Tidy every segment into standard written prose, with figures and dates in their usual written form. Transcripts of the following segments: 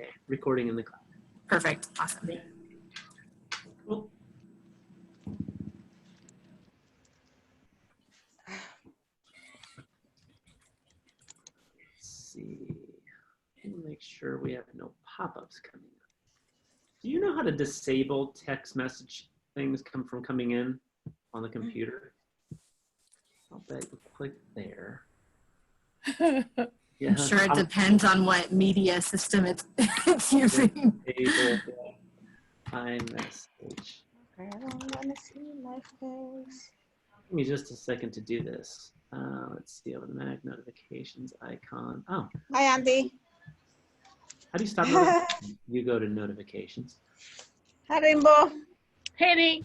Okay, recording in the cloud. Perfect. Awesome. Cool. Let's see. Make sure we have no pop-ups coming up. Do you know how to disable text message things coming in on the computer? I'll bet you click there. Yeah, I'm sure it depends on what media system it's using. Disable iMessage. I don't want to see my face. Give me just a second to do this. Let's see, automatic notifications icon. Oh. Hi, Andy. How do you stop notifications? You go to notifications. Hi, Rainbow. Penny,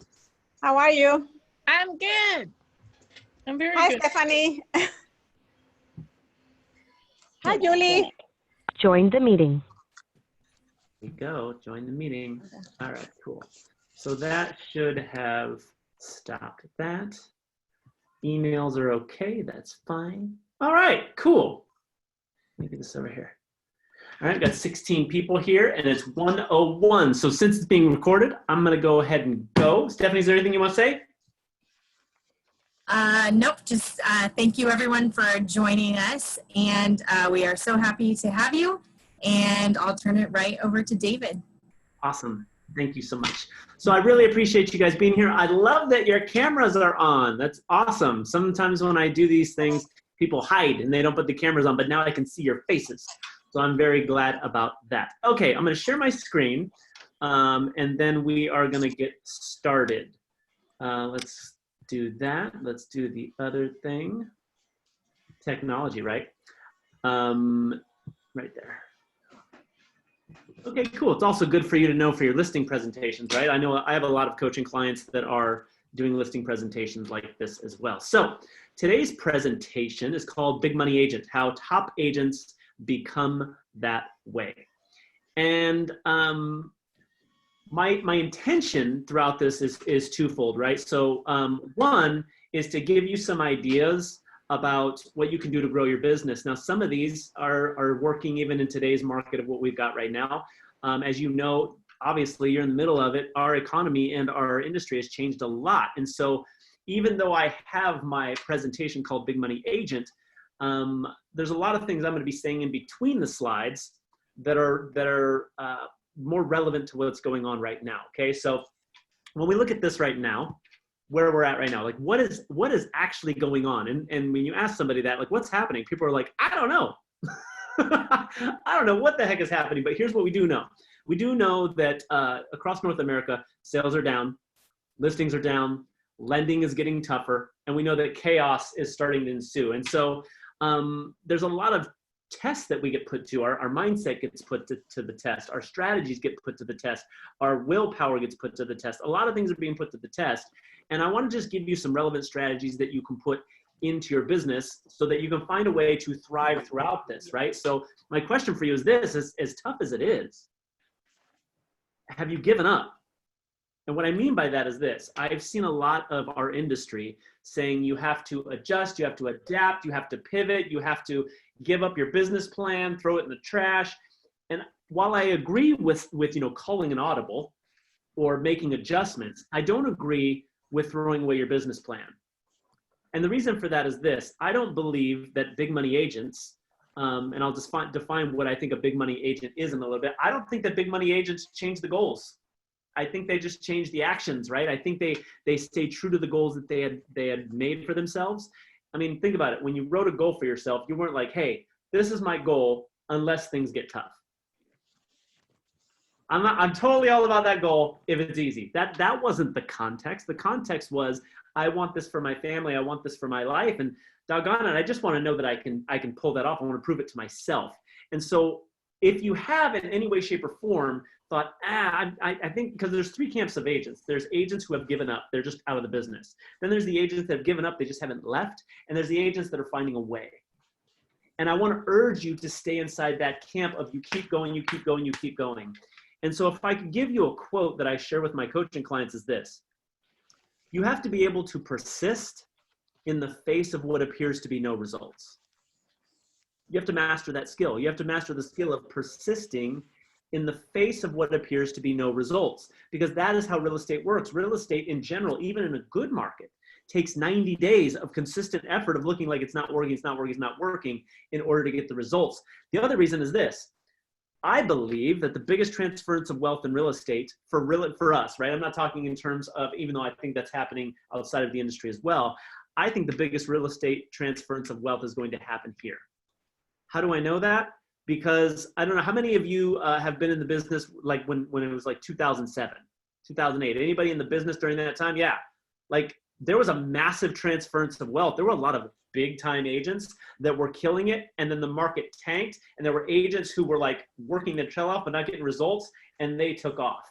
How are you? I'm good. I'm very Hi, good. Stephanie. Hi, Julie. Join the meeting. There we go, join the meeting. All right, cool. So that should have stopped that. Emails are okay, that's fine. All right, cool. Let me get this over here. All right, I've got 16 people here and it's 1:01. So since it's being recorded, I'm gonna go ahead and go. Stephanie, is there anything you want to say? Nope, just thank you everyone for joining us, and we are so happy to have you, and I'll turn it right over to David. Awesome, thank you so much. So I really appreciate you guys being here. I love that your cameras are on. That's awesome. Sometimes when I do these things, people hide and they don't put the cameras on, but now I can see your faces. So I'm very glad about that. Okay, I'm gonna share my screen, and then we are gonna get started. Let's do that. Let's do the other thing. Technology, right? Right there. Okay, cool. It's also good for you to know for your listing presentations, right? I know I have a lot of coaching clients that are doing listing presentations like this as well. So today's presentation is called Big Money Agent, how top agents become that way. And my intention throughout this is twofold, right? So one is to give you some ideas about what you can do to grow your business. Now, some of these are working even in today's market of what we've got right now. As you know, obviously you're in the middle of it. Our economy and our industry has changed a lot. And so even though I have my presentation called Big Money Agent, there's a lot of things I'm going to be saying in between the slides that are more relevant to what's going on right now. Okay, so when we look at this right now, where we're at right now, like what is actually going on, and when you ask somebody that, like, what's happening, people are like, I don't know. I don't know what the heck is happening, but here's what we do know. We do know that across North America, sales are down, listings are down, lending is getting tougher, and we know that chaos is starting to ensue. And so there's a lot of tests that we get put to. Our mindset gets put to the test. Our strategies get put to the test. Our willpower gets put to the test. A lot of things are being put to the test. And I want to just give you some relevant strategies that you can put into your business so that you can find a way to thrive throughout this, right? So my question for you is this: as tough as it is, have you given up? And what I mean by that is this: I've seen a lot of our industry saying you have to adjust, you have to adapt, you have to pivot, you have to give up your business plan, throw it in the trash. And while I agree with calling an audible or making adjustments, I don't agree with throwing away your business plan. And the reason for that is this: I don't believe that big money agents, and I'll just define what I think a big money agent is in a little bit. I don't think that big money agents change the goals. I think they just change the actions, right? I think they stay true to the goals that they had made for themselves. I mean, think about it. When you wrote a goal for yourself, you weren't like, hey, this is my goal unless things get tough. I'm totally all about that goal if it's easy. That wasn't the context. The context was, I want this for my family. I want this for my life. And doggone it, I just want to know that I can pull that off. I want to prove it to myself. And so if you have in any way, shape, or form thought, I think, because there's three camps of agents. There's agents who have given up. They're just out of the business. Then there's the agents that have given up. They just haven't left. And there's the agents that are finding a way. And I want to urge you to stay inside that camp of you keep going, you keep going, you keep going. And so if I could give you a quote that I share with my coaching clients is this: you have to be able to persist in the face of what appears to be no results. You have to master that skill. You have to master the skill of persisting in the face of what appears to be no results, because that is how real estate works. Real estate in general, even in a good market, takes 90 days of consistent effort of looking like it's not working, it's not working, it's not working in order to get the results. The other reason is this. I believe that the biggest transference of wealth in real estate for us, right? I'm not talking in terms of, even though I think that's happening outside of the industry as well, I think the biggest real estate transference of wealth is going to happen here. How do I know that? Because I don't know, how many of you have been in the business like when it was like 2007, 2008? Anybody in the business during that time? Yeah. Like there was a massive transference of wealth. There were a lot of big time agents that were killing it, and then the market tanked, and there were agents who were like working their tail off but not getting results, and they took off.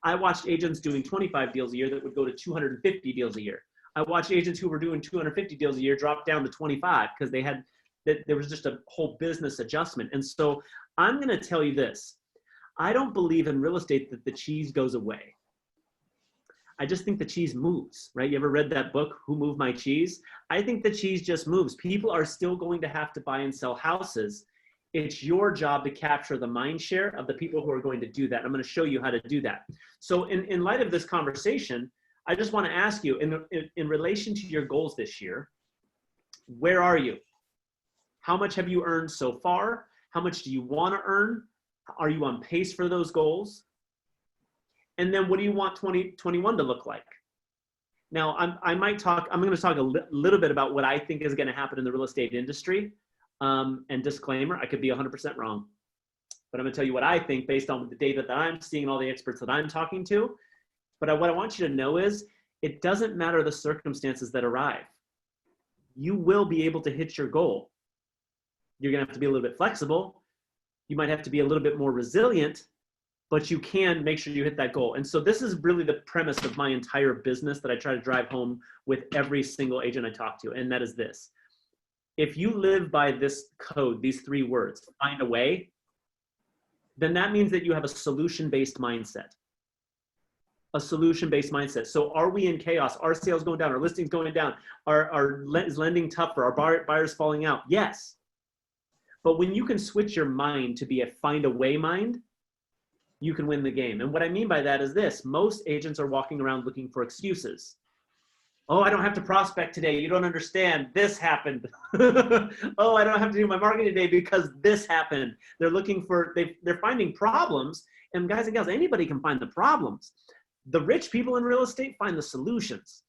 I watched agents doing 25 deals a year that would go to 250 deals a year. I watched agents who were doing 250 deals a year drop down to 25 because they had that there was just a whole business adjustment. And so I'm going to tell you this. I don't believe in real estate that the cheese goes away. I just think the cheese moves, right? You ever read that book, Who Moved My Cheese? I think the cheese just moves. People are still going to have to buy and sell houses. It's your job to capture the mind share of the people who are going to do that. I'm going to show you how to do that. So in light of this conversation, I just want to ask you, in relation to your goals this year, where are you? How much have you earned so far? How much do you want to earn? Are you on pace for those goals? And then what do you want 2021 to look like? Now, I'm going to talk a little bit about what I think is going to happen in the real estate industry. And disclaimer, I could be 100% wrong. But I'm going to tell you what I think based on the data that I'm seeing and all the experts that I'm talking to. But what I want you to know is it doesn't matter the circumstances that arrive. You will be able to hit your goal. You're going to have to be a little bit flexible. You might have to be a little bit more resilient, but you can make sure you hit that goal. And so this is really the premise of my entire business that I try to drive home with every single agent I talk to. And that is this. If you live by this code, these 3 words, find a way, then that means that you have a solution-based mindset. A solution-based mindset. So are we in chaos? Are sales going down? Are listings going down? Is lending tougher? Are buyers falling out? Yes. But when you can switch your mind to be a find a way mind, you can win the game. And what I mean by that is this. Most agents are walking around looking for excuses. Oh, I don't have to prospect today. You don't understand. This happened. Oh, I don't have to do my marketing today because this happened. They're looking for, they're finding problems. And guys and gals, anybody can find the problems. The rich people in real estate find the solutions.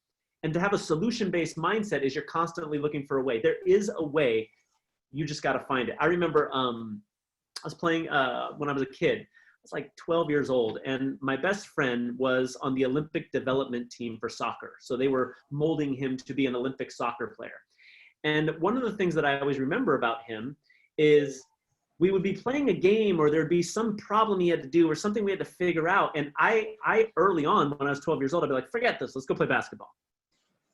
And to have a solution-based mindset is you're constantly looking for a way. There is a way. You just got to find it. I remember I was playing when I was a kid. I was like 12 years old, and my best friend was on the Olympic development team for soccer. So they were molding him to be an Olympic soccer player. And one of the things that I always remember about him is we would be playing a game or there'd be some problem he had to do or something we had to figure out. And I early on, when I was 12 years old, I'd be like, forget this, let's go play basketball.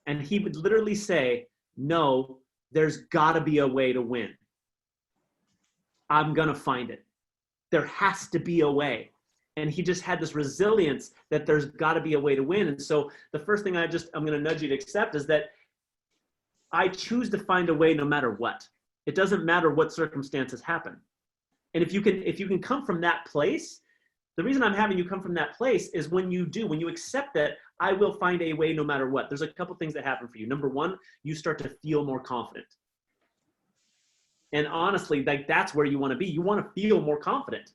And he would literally say, no, there's gotta be a way to win. I'm gonna find it. There has to be a way. And he just had this resilience that there's gotta be a way to win. And so the first thing I'm gonna nudge you to accept is that I choose to find a way no matter what. It doesn't matter what circumstances happen. And if you can come from that place, the reason I'm having you come from that place is when you accept that I will find a way no matter what, there's a couple things that happen for you. Number one, you start to feel more confident. And honestly, like that's where you want to be. You want to feel more confident,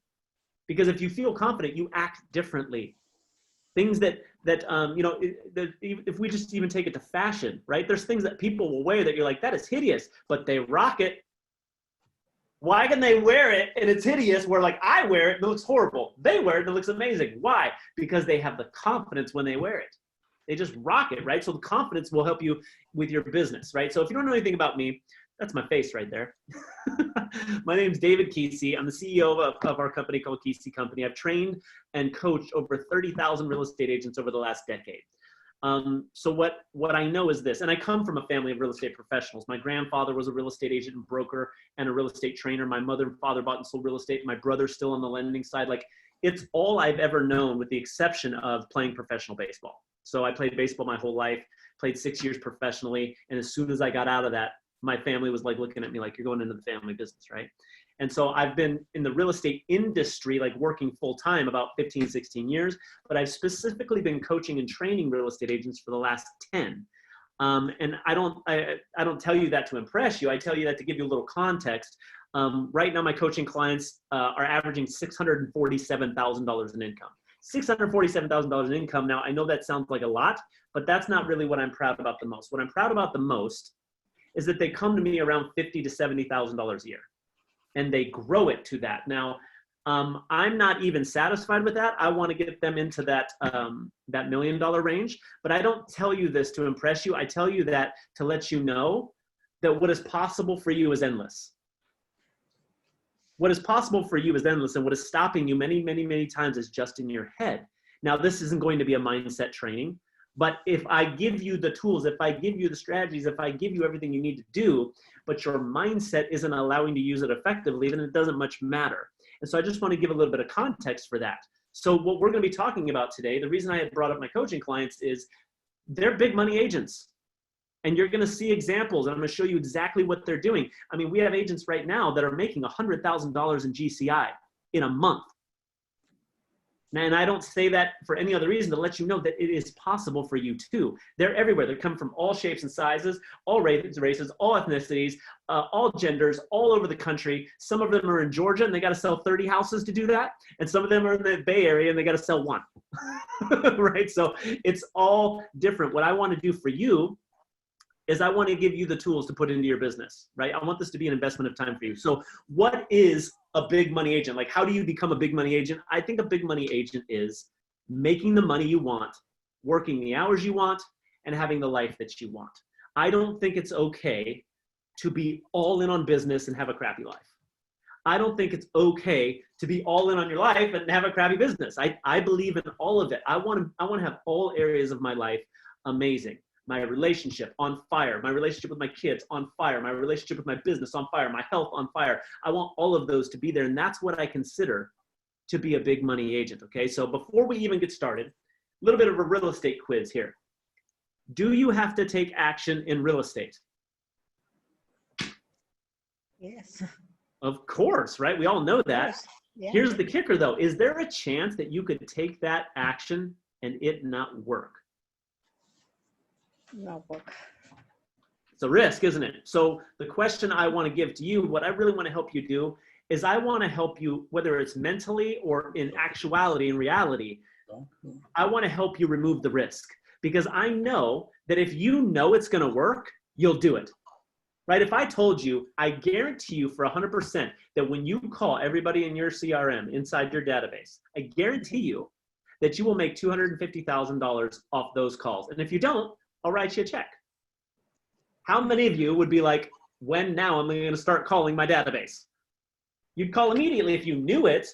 because if you feel confident, you act differently. Things that if we just even take it to fashion, right? There's things that people will wear that you're like, that is hideous, but they rock it. Why can they wear it and it's hideous where like I wear it and it looks horrible? They wear it and it looks amazing. Why? Because they have the confidence when they wear it. They just rock it, right? So the confidence will help you with your business, right? So if you don't know anything about me, that's my face right there. My name's David Keesee. I'm the CEO of our company called Keesee Company. I've trained and coached over 30,000 real estate agents over the last decade. So what I know is this, and I come from a family of real estate professionals. My grandfather was a real estate agent and broker and a real estate trainer. My mother and father bought and sold real estate. My brother's still on the lending side. Like, it's all I've ever known with the exception of playing professional baseball. So I played baseball my whole life, played 6 years professionally. And as soon as I got out of that, my family was like looking at me like, you're going into the family business, right? And so I've been in the real estate industry, like working full time, about 15, 16 years, but I've specifically been coaching and training real estate agents for the last 10. And I don't tell you that to impress you. I tell you that to give you a little context. Right now, my coaching clients are averaging $647,000 in income. $647,000 in income. Now, I know that sounds like a lot, but that's not really what I'm proud about the most. What I'm proud about the most is that they come to me around $50,000 to $70,000 a year, and they grow it to that. Now, I'm not even satisfied with that. I want to get them into that that $1 million range, but I don't tell you this to impress you. I tell you that to let you know that what is possible for you is endless. What is possible for you is endless, and what is stopping you many, many, many times is just in your head. Now, this isn't going to be a mindset training, but if I give you the tools, if I give you the strategies, if I give you everything you need to do, but your mindset isn't allowing to use it effectively, then it doesn't much matter. And so I just want to give a little bit of context for that. So what we're going to be talking about today, the reason I had brought up my coaching clients is they're big money agents. And you're going to see examples, and I'm going to show you exactly what they're doing. I mean, we have agents right now that are making $100,000 in GCI in a month. And I don't say that for any other reason, to let you know that it is possible for you too. They're everywhere. They come from all shapes and sizes, all races, all ethnicities, all genders, all over the country. Some of them are in Georgia and they got to sell 30 houses to do that. And some of them are in the Bay Area and they got to sell one, right? So it's all different. What I want to do for you is I want to give you the tools to put into your business, right? I want this to be an investment of time for you. So what is a big money agent? Like, how do you become a big money agent? I think a big money agent is making the money you want, working the hours you want, and having the life that you want. I don't think it's okay to be all in on business and have a crappy life. I don't think it's okay to be all in on your life and have a crappy business. I believe in all of it. I want to have all areas of my life amazing. My relationship on fire, my relationship with my kids on fire, my relationship with my business on fire, my health on fire. I want all of those to be there. And that's what I consider to be a big money agent. Okay. So before we even get started, a little bit of a real estate quiz here. Do you have to take action in real estate? Yes. Of course, right? We all know that. Yes. Yeah. Here's the kicker though. Is there a chance that you could take that action and it not work? No work. It's a risk, isn't it? So the question I want to give to you, what I really want to help you do is I want to help you, whether it's mentally or in actuality, in reality, I want to help you remove the risk, because I know that if you know it's going to work, you'll do it, right? If I told you, I guarantee you for 100% that when you call everybody in your CRM inside your database, I guarantee you that you will make $250,000 off those calls. And if you don't, I'll write you a check. How many of you would be like, when now am I going to start calling my database? You'd call immediately if you knew it.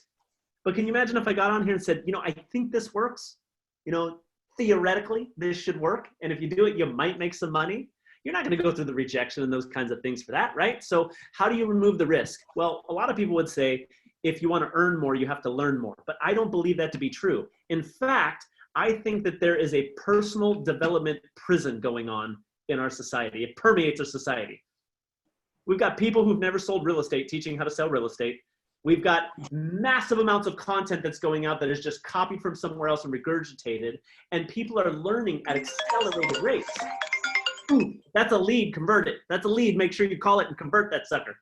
But can you imagine if I got on here and said, you know, I think this works. You know, theoretically, this should work. And if you do it, you might make some money. You're not going to go through the rejection and those kinds of things for that, right? So how do you remove the risk? Well, a lot of people would say, if you want to earn more, you have to learn more. But I don't believe that to be true. In fact, I think that there is a personal development prison going on in our society. It permeates our society. We've got people who've never sold real estate teaching how to sell real estate. We've got massive amounts of content that's going out that is just copied from somewhere else and regurgitated. And people are learning at accelerated rates. Ooh, that's a lead, convert it. That's a lead, make sure you call it and convert that sucker.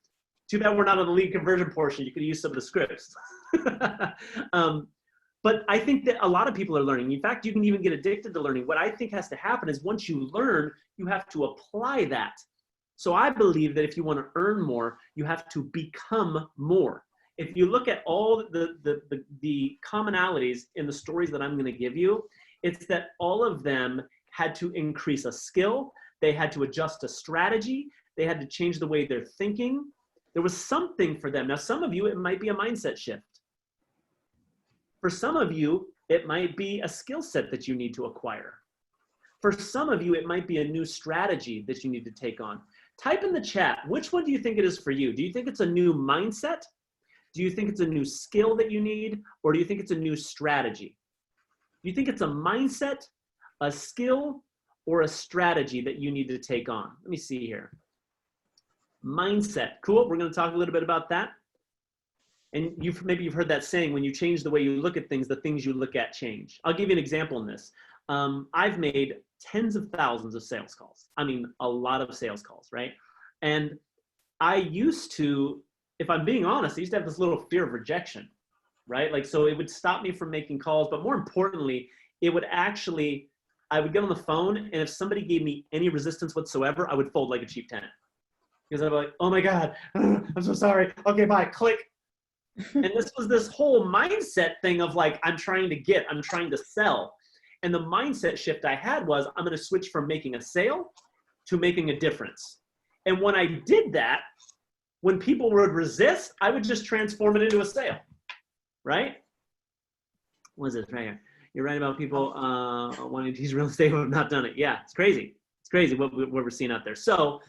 Too bad we're not on the lead conversion portion. You could use some of the scripts. But I think that a lot of people are learning. In fact, you can even get addicted to learning. What I think has to happen is once you learn, you have to apply that. So I believe that if you want to earn more, you have to become more. If you look at all the commonalities in the stories that I'm going to give you, it's that all of them had to increase a skill. They had to adjust a strategy. They had to change the way they're thinking. There was something for them. Now, some of you, it might be a mindset shift. For some of you, it might be a skill set that you need to acquire. For some of you, it might be a new strategy that you need to take on. Type in the chat, which one do you think it is for you? Do you think it's a new mindset? Do you think it's a new skill that you need? Or do you think it's a new strategy? Do you think it's a mindset, a skill, or a strategy that you need to take on? Let me see here. Mindset, cool. We're going to talk a little bit about that. And maybe you've heard that saying, when you change the way you look at things, the things you look at change. I'll give you an example in this. I've made tens of thousands of sales calls. I mean, a lot of sales calls, right? And I used to, if I'm being honest, I used to have this little fear of rejection, right? Like, so it would stop me from making calls, but more importantly, it would actually, I would get on the phone, and if somebody gave me any resistance whatsoever, I would fold like a cheap tent. Because I'd be like, oh my God, I'm so sorry. Okay, bye, click. And this was this whole mindset thing of like, I'm trying to sell. And the mindset shift I had was, I'm going to switch from making a sale to making a difference. And when I did that, when people would resist, I would just transform it into a sale, right? What is this right here? You're right about people wanting to use real estate who have not done it. Yeah, it's crazy. It's crazy what we're seeing out there. So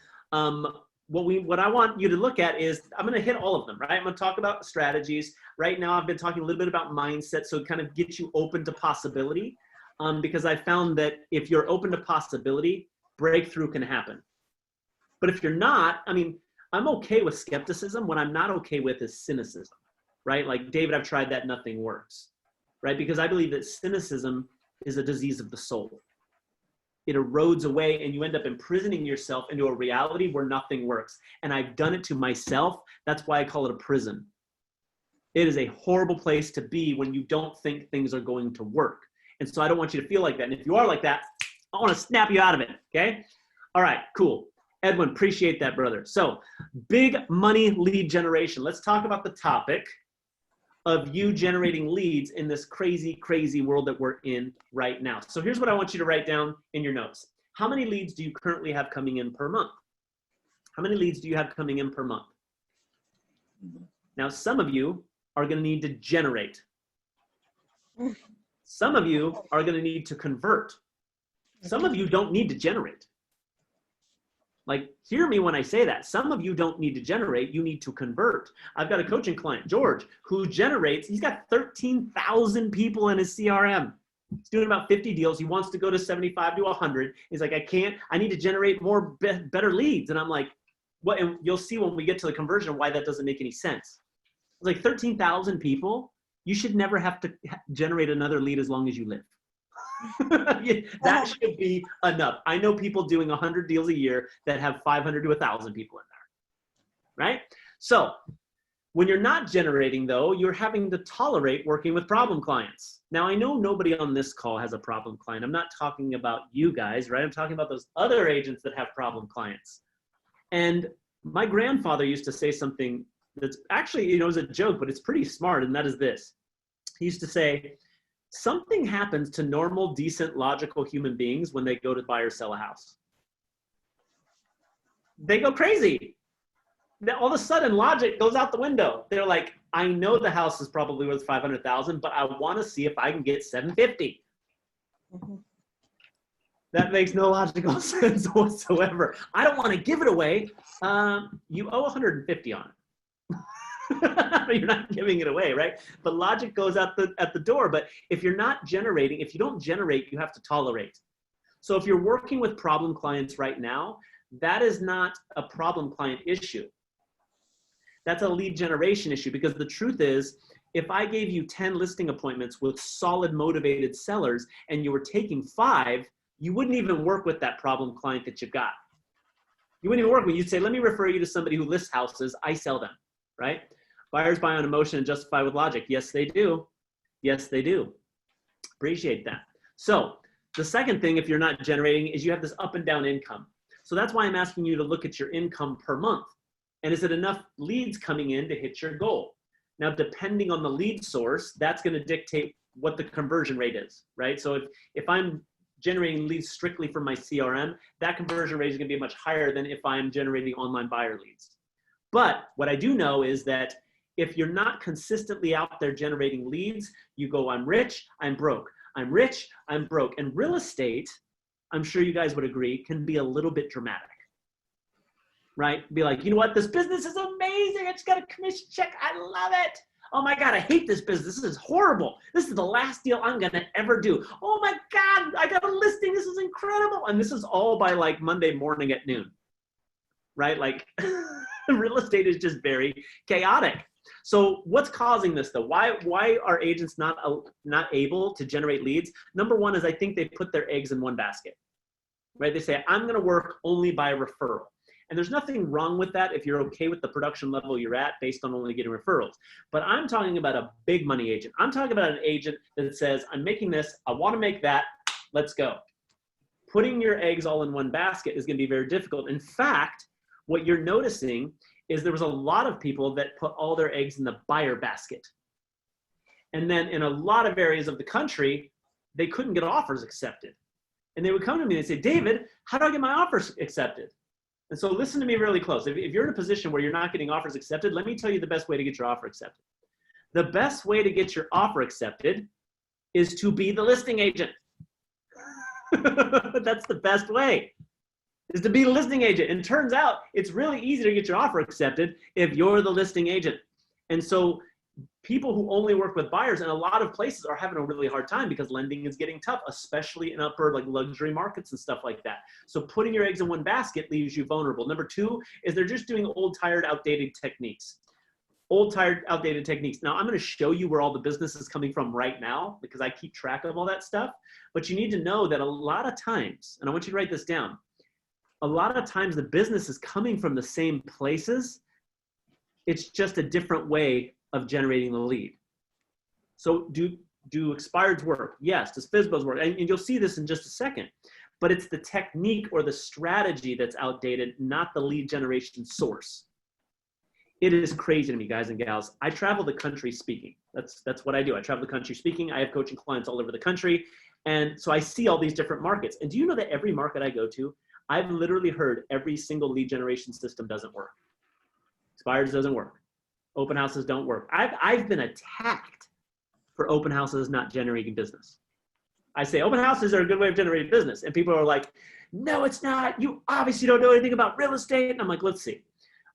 what I want you to look at is, I'm going to hit all of them, right? I'm going to talk about strategies. Right now, I've been talking a little bit about mindset, so it kind of gets you open to possibility, because I found that if you're open to possibility, breakthrough can happen. But if you're not, I mean, I'm okay with skepticism. What I'm not okay with is cynicism, right? Like, David, I've tried that, nothing works, right? Because I believe that cynicism is a disease of the soul. It erodes away, and you end up imprisoning yourself into a reality where nothing works. And I've done it to myself. That's why I call it a prison. It is a horrible place to be when you don't think things are going to work. And so I don't want you to feel like that. And if you are like that, I want to snap you out of it, okay? All right, cool. Edwin, appreciate that, brother. So, big money lead generation. Let's talk about the topic of you generating leads in this crazy, crazy world that we're in right now. So here's what I want you to write down in your notes. How many leads do you currently have coming in per month? How many leads do you have coming in per month? Now, some of you are going to need to generate. Some of you are going to need to convert. Some of you don't need to generate. Like, hear me when I say that. Some of you don't need to generate, you need to convert. I've got a coaching client, George, who generates, he's got 13,000 people in his CRM. He's doing about 50 deals. He wants to go to 75 to 100. He's like, I need to generate more better leads. And I'm like, what? And you'll see when we get to the conversion why that doesn't make any sense. It's like 13,000 people. You should never have to generate another lead as long as you live. That should be enough. I know people doing 100 deals a year that have 500 to 1,000 people in there, right? So when you're not generating, though, you're having to tolerate working with problem clients. Now, I know nobody on this call has a problem client. I'm not talking about you guys, right? I'm talking about those other agents that have problem clients. And my grandfather used to say something that's actually, is a joke, but it's pretty smart, and that is this. He used to say, something happens to normal, decent, logical human beings when they go to buy or sell a house. They go crazy. All of a sudden, logic goes out the window. They're like, I know the house is probably worth 500,000, but I want to see if I can get 750. Mm-hmm. That makes no logical sense whatsoever. I don't want to give it away. You owe 150 on it. You're not giving it away, right? But logic goes out at the door. But if you're not generating, if you don't generate, you have to tolerate. So if you're working with problem clients right now, that is not a problem client issue. That's a lead generation issue, because the truth is, if I gave you 10 listing appointments with solid, motivated sellers and you were taking 5, you wouldn't even work with that problem client that you've got. You wouldn't even work with it. You'd say, let me refer you to somebody who lists houses. I sell them, right? Buyers buy on emotion and justify with logic. Yes, they do. Yes, they do. Appreciate that. So the second thing, if you're not generating, is you have this up and down income. So that's why I'm asking you to look at your income per month. And is it enough leads coming in to hit your goal? Now, depending on the lead source, that's going to dictate what the conversion rate is, right? So if I'm generating leads strictly from my CRM, that conversion rate is going to be much higher than if I'm generating online buyer leads. But what I do know is that if you're not consistently out there generating leads, you go, I'm rich, I'm broke. I'm rich, I'm broke. And real estate, I'm sure you guys would agree, can be a little bit dramatic, right? Be like, you know what? This business is amazing. I just got a commission check. I love it. Oh my God, I hate this business. This is horrible. This is the last deal I'm going to ever do. Oh my God, I got a listing. This is incredible. And this is all by like Monday morning at noon, right? Like real estate is just very chaotic. So what's causing this though? Why are agents not able to generate leads? Number one is I think they put their eggs in one basket, right? They say, I'm gonna work only by referral. And there's nothing wrong with that if you're okay with the production level you're at based on only getting referrals. But I'm talking about a big money agent. I'm talking about an agent that says, I'm making this, I wanna make that, let's go. Putting your eggs all in one basket is gonna be very difficult. In fact, what you're noticing is there was a lot of people that put all their eggs in the buyer basket. And then in a lot of areas of the country, they couldn't get offers accepted. And they would come to me and say, David, how do I get my offers accepted? And so listen to me really close. If you're in a position where you're not getting offers accepted, let me tell you the best way to get your offer accepted. The best way to get your offer accepted is to be the listing agent. That's the best way, is to be the listing agent. And it turns out it's really easy to get your offer accepted if you're the listing agent. And so people who only work with buyers in a lot of places are having a really hard time because lending is getting tough, especially in upper like luxury markets and stuff like that. So putting your eggs in one basket leaves you vulnerable. Number two is they're just doing old, tired, outdated techniques. Old, tired, outdated techniques. Now I'm going to show you where all the business is coming from right now because I keep track of all that stuff. But you need to know that a lot of times, and I want you to write this down, a lot of times the business is coming from the same places. It's just a different way of generating the lead. So do expireds work? Yes. Does FSBOs work? And you'll see this in just a second. But it's the technique or the strategy that's outdated, not the lead generation source. It is crazy to me, guys and gals. I travel the country speaking. That's what I do. I travel the country speaking. I have coaching clients all over the country. And so I see all these different markets. And do you know that every market I go to, I've literally heard every single lead generation system doesn't work. Expireds doesn't work. Open houses don't work. I've been attacked for open houses not generating business. I say open houses are a good way of generating business. And people are like, no, it's not. You obviously don't know anything about real estate. And I'm like, let's see.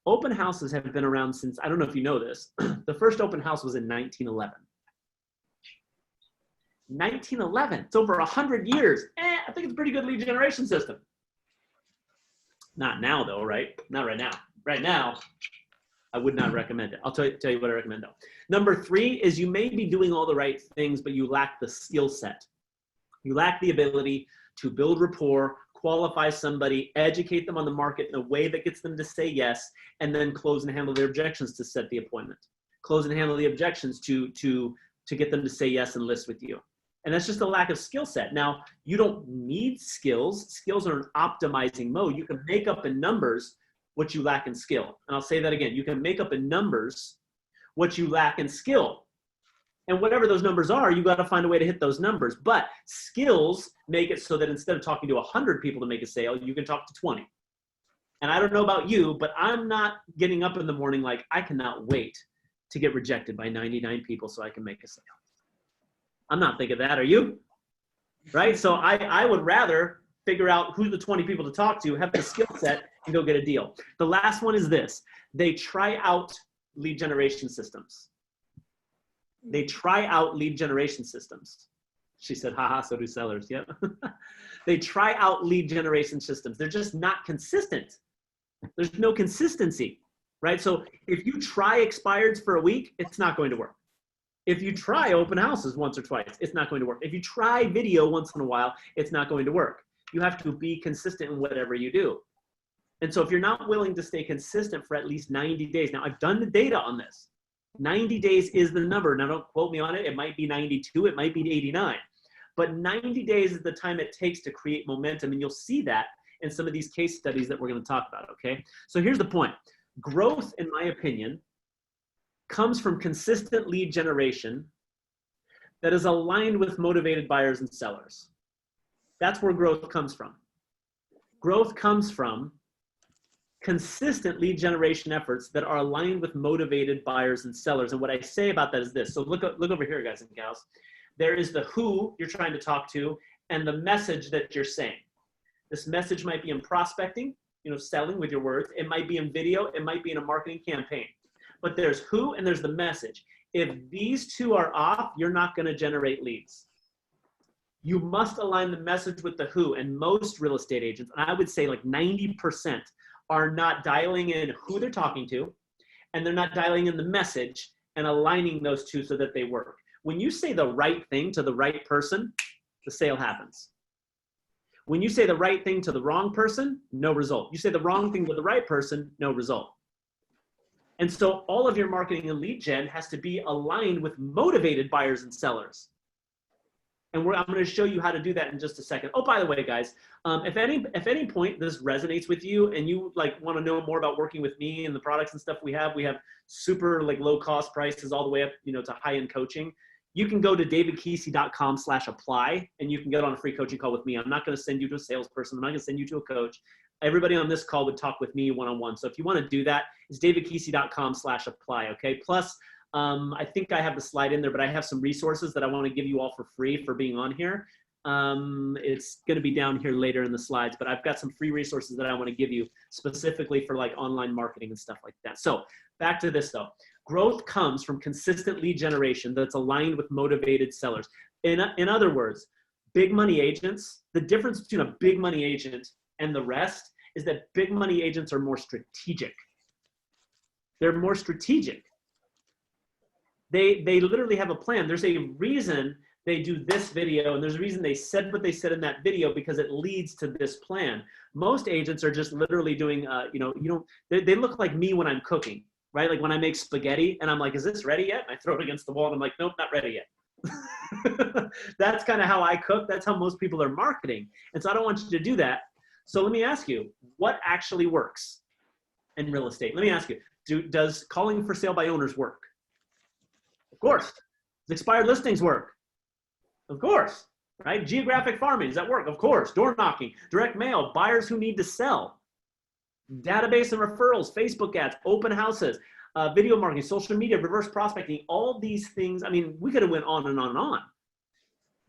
Open houses have been around since, I don't know if you know this, the first open house was in 1911. 1911, it's over 100 years. I think it's a pretty good lead generation system. Not now though, right? Not right now. Right now, I would not recommend it. I'll tell you what I recommend though. Number three is you may be doing all the right things, but you lack the skill set. You lack the ability to build rapport, qualify somebody, educate them on the market in a way that gets them to say yes, and then close and handle their objections to set the appointment. Close and handle the objections to get them to say yes and list with you. And that's just a lack of skill set. Now, you don't need skills. Skills are an optimizing mode. You can make up in numbers what you lack in skill. And I'll say that again. You can make up in numbers what you lack in skill. And whatever those numbers are, you got to find a way to hit those numbers. But skills make it so that instead of talking to 100 people to make a sale, you can talk to 20. And I don't know about you, but I'm not getting up in the morning like, I cannot wait to get rejected by 99 people so I can make a sale. I'm not thinking that, are you? Right? So I would rather figure out who the 20 people to talk to, have the skill set, and go get a deal. The last one is this. They try out lead generation systems. They try out lead generation systems. She said, haha, so do sellers. Yep. They try out lead generation systems. They're just not consistent. There's no consistency, right? So if you try expireds for a week, it's not going to work. If you try open houses once or twice, it's not going to work. If you try video once in a while, it's not going to work. You have to be consistent in whatever you do. And so if you're not willing to stay consistent for at least 90 days, now I've done the data on this. 90 days is the number. Now don't quote me on it. It might be 92, it might be 89. But 90 days is the time it takes to create momentum. And you'll see that in some of these case studies that we're going to talk about, okay? So here's the point. Growth, in my opinion, comes from consistent lead generation that is aligned with motivated buyers and sellers. That's where growth comes from. Growth comes from consistent lead generation efforts that are aligned with motivated buyers and sellers. And what I say about that is this. So look over here, guys and gals. There is the who you're trying to talk to and the message that you're saying. This message might be in prospecting, selling with your words. It might be in video. It might be in a marketing campaign. But there's who and there's the message. If these two are off, you're not going to generate leads. You must align the message with the who. And most real estate agents, and I would say like 90%, are not dialing in who they're talking to and they're not dialing in the message and aligning those two so that they work. When you say the right thing to the right person, the sale happens. When you say the right thing to the wrong person, no result. You say the wrong thing to the right person, no result. And so all of your marketing and lead gen has to be aligned with motivated buyers and sellers. And I'm going to show you how to do that in just a second. Oh, by the way, guys, if any point this resonates with you and you like want to know more about working with me and the products and stuff we have super like low cost prices all the way up, to high-end coaching. You can go to davidkeesee.com/apply and you can get on a free coaching call with me. I'm not going to send you to a salesperson. I'm not going to send you to a coach. Everybody on this call would talk with me one-on-one. So if you want to do that, it's davidkeesee.com/apply. Okay. Plus, I think I have the slide in there, but I have some resources that I want to give you all for free for being on here. It's going to be down here later in the slides, but I've got some free resources that I want to give you specifically for like online marketing and stuff like that. So back to this though. Growth comes from consistent lead generation that's aligned with motivated sellers. In other words, big money agents, the difference between a big money agent and the rest is that big money agents are more strategic. They're more strategic. They literally have a plan. There's a reason they do this video, and there's a reason they said what they said in that video because it leads to this plan. Most agents are just literally doing, they look like me when I'm cooking, right? Like when I make spaghetti and I'm like, is this ready yet? And I throw it against the wall and I'm like, nope, not ready yet. That's kind of how I cook. That's how most people are marketing. And so I don't want you to do that. So let me ask you, what actually works in real estate? Let me ask you, does calling for sale by owners work? Of course. Does expired listings work? Of course, right? Geographic farming, does that work? Of course. Door knocking, direct mail, buyers who need to sell, database and referrals, Facebook ads, open houses, video marketing, social media, reverse prospecting, all these things. I mean, we could have went on and on and on.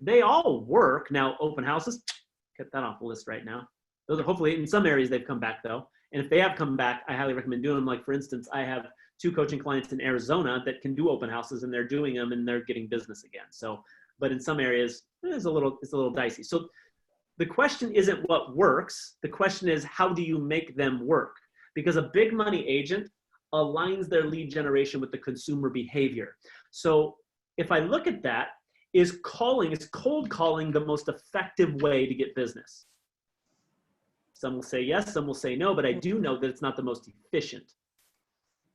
They all work. Now, open houses, cut that off the list right now. Those are hopefully, in some areas they've come back though. And if they have come back, I highly recommend doing them. Like for instance, I have 2 coaching clients in Arizona that can do open houses and they're doing them and they're getting business again. So, but in some areas it's a little dicey. So the question isn't what works. The question is, how do you make them work? Because a big money agent aligns their lead generation with the consumer behavior. So if I look at that, is cold calling the most effective way to get business? Some will say yes, some will say no, but I do know that it's not the most efficient,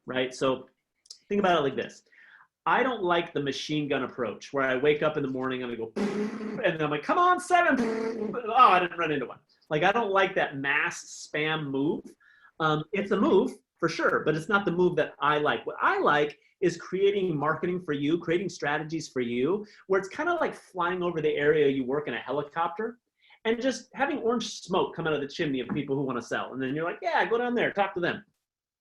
right? So think about it like this. I don't like the machine gun approach where I wake up in the morning and I go, and then I'm like, come on, 7. Oh, I didn't run into one. Like, I don't like that mass spam move. It's a move for sure, but it's not the move that I like. What I like is creating marketing for you, creating strategies for you, where it's kind of like flying over the area you work in a helicopter and just having orange smoke come out of the chimney of people who want to sell. And then you're like, yeah, go down there, talk to them.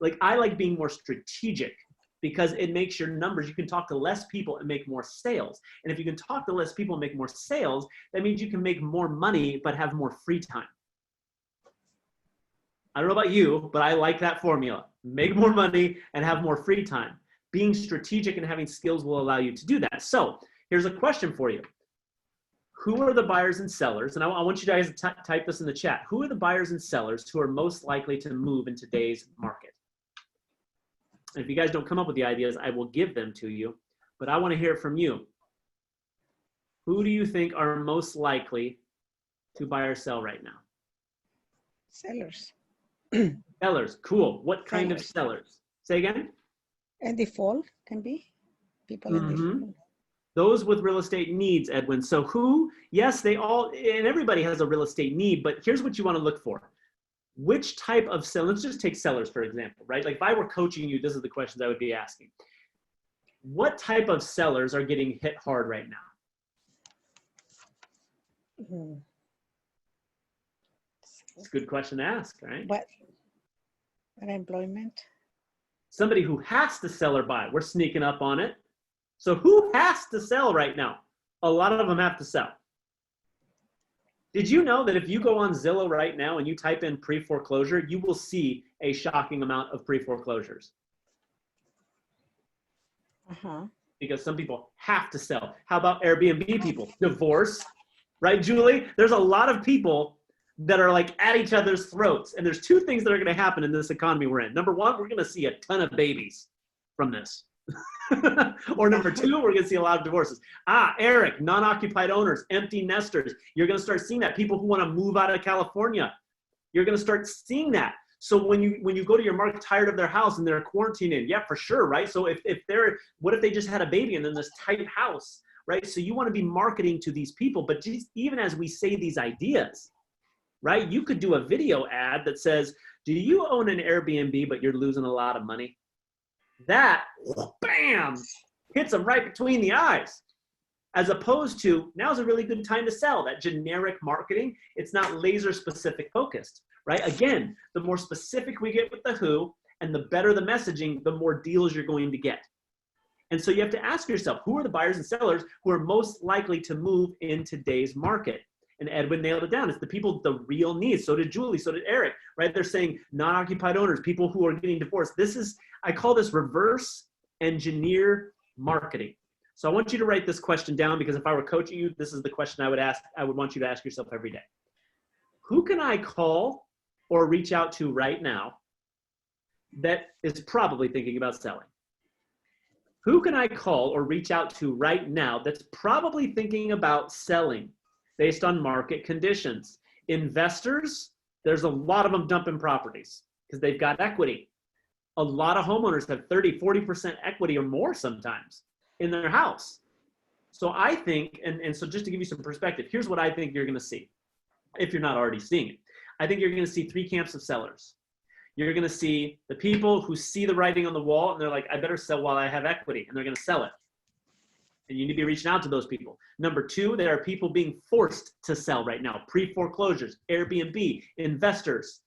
Like, I like being more strategic because it makes your numbers. You can talk to less people and make more sales. And if you can talk to less people and make more sales, that means you can make more money, but have more free time. I don't know about you, but I like that formula. Make more money and have more free time. Being strategic and having skills will allow you to do that. So here's a question for you. Who are the buyers and sellers? And I want you guys to type this in the chat. Who are the buyers and sellers who are most likely to move in today's market? And if you guys don't come up with the ideas, I will give them to you, but I want to hear it from you. Who do you think are most likely to buy or sell right now? Sellers. Sellers, cool. What kind of sellers? Say again? And default can be people in default. Those with real estate needs, Edwin. So who, yes, they all, and everybody has a real estate need, but here's what you want to look for. Which type of seller, let's just take sellers, for example, right? Like if I were coaching you, this is the questions I would be asking. What type of sellers are getting hit hard right now? It's a good question to ask, right? What? Unemployment. Somebody who has to sell or buy. We're sneaking up on it. So who has to sell right now? A lot of them have to sell. Did you know that if you go on Zillow right now and you type in pre-foreclosure, you will see a shocking amount of pre-foreclosures? Because some people have to sell. How about Airbnb people? Divorce, right, Julie? There's a lot of people that are like at each other's throats. And there's 2 things that are going to happen in this economy we're in. Number 1, we're going to see a ton of babies. from this. Or number two, we're going to see a lot of divorces. Eric, non-occupied owners, empty nesters. You're going to start seeing that. People who want to move out of California, you're going to start seeing that. So when you go to your market tired of their house and they're quarantined in, yeah, for sure, right? So what if they just had a baby and in this tight house, right? So you want to be marketing to these people, but just, even as we say these ideas, right? You could do a video ad that says, do you own an Airbnb, but you're losing a lot of money? That, bam, hits them right between the eyes. As opposed to, now's a really good time to sell. That generic marketing, it's not laser specific focused, right? Again, the more specific we get with the who and the better the messaging, the more deals you're going to get. And so you have to ask yourself, who are the buyers and sellers who are most likely to move in today's market? And Edwin nailed it down. It's the people, the real needs. So did Julie, so did Eric, right? They're saying non-occupied owners, people who are getting divorced. I call this reverse engineer marketing. So I want you to write this question down, because if I were coaching you, this is the question I would ask. I would want you to ask yourself every day. Who can I call or reach out to right now that is probably thinking about selling? Who can I call or reach out to right now that's probably thinking about selling based on market conditions? Investors, there's a lot of them dumping properties because they've got equity. A lot of homeowners have 30, 40% equity or more sometimes in their house. So I think, and so just to give you some perspective, here's what I think you're going to see, if you're not already seeing it. I think you're going to see three camps of sellers. You're going to see the people who see the writing on the wall and they're like, I better sell while I have equity, and they're going to sell it. And you need to be reaching out to those people. Number two, there are people being forced to sell right now. Pre-foreclosures, Airbnb, investors,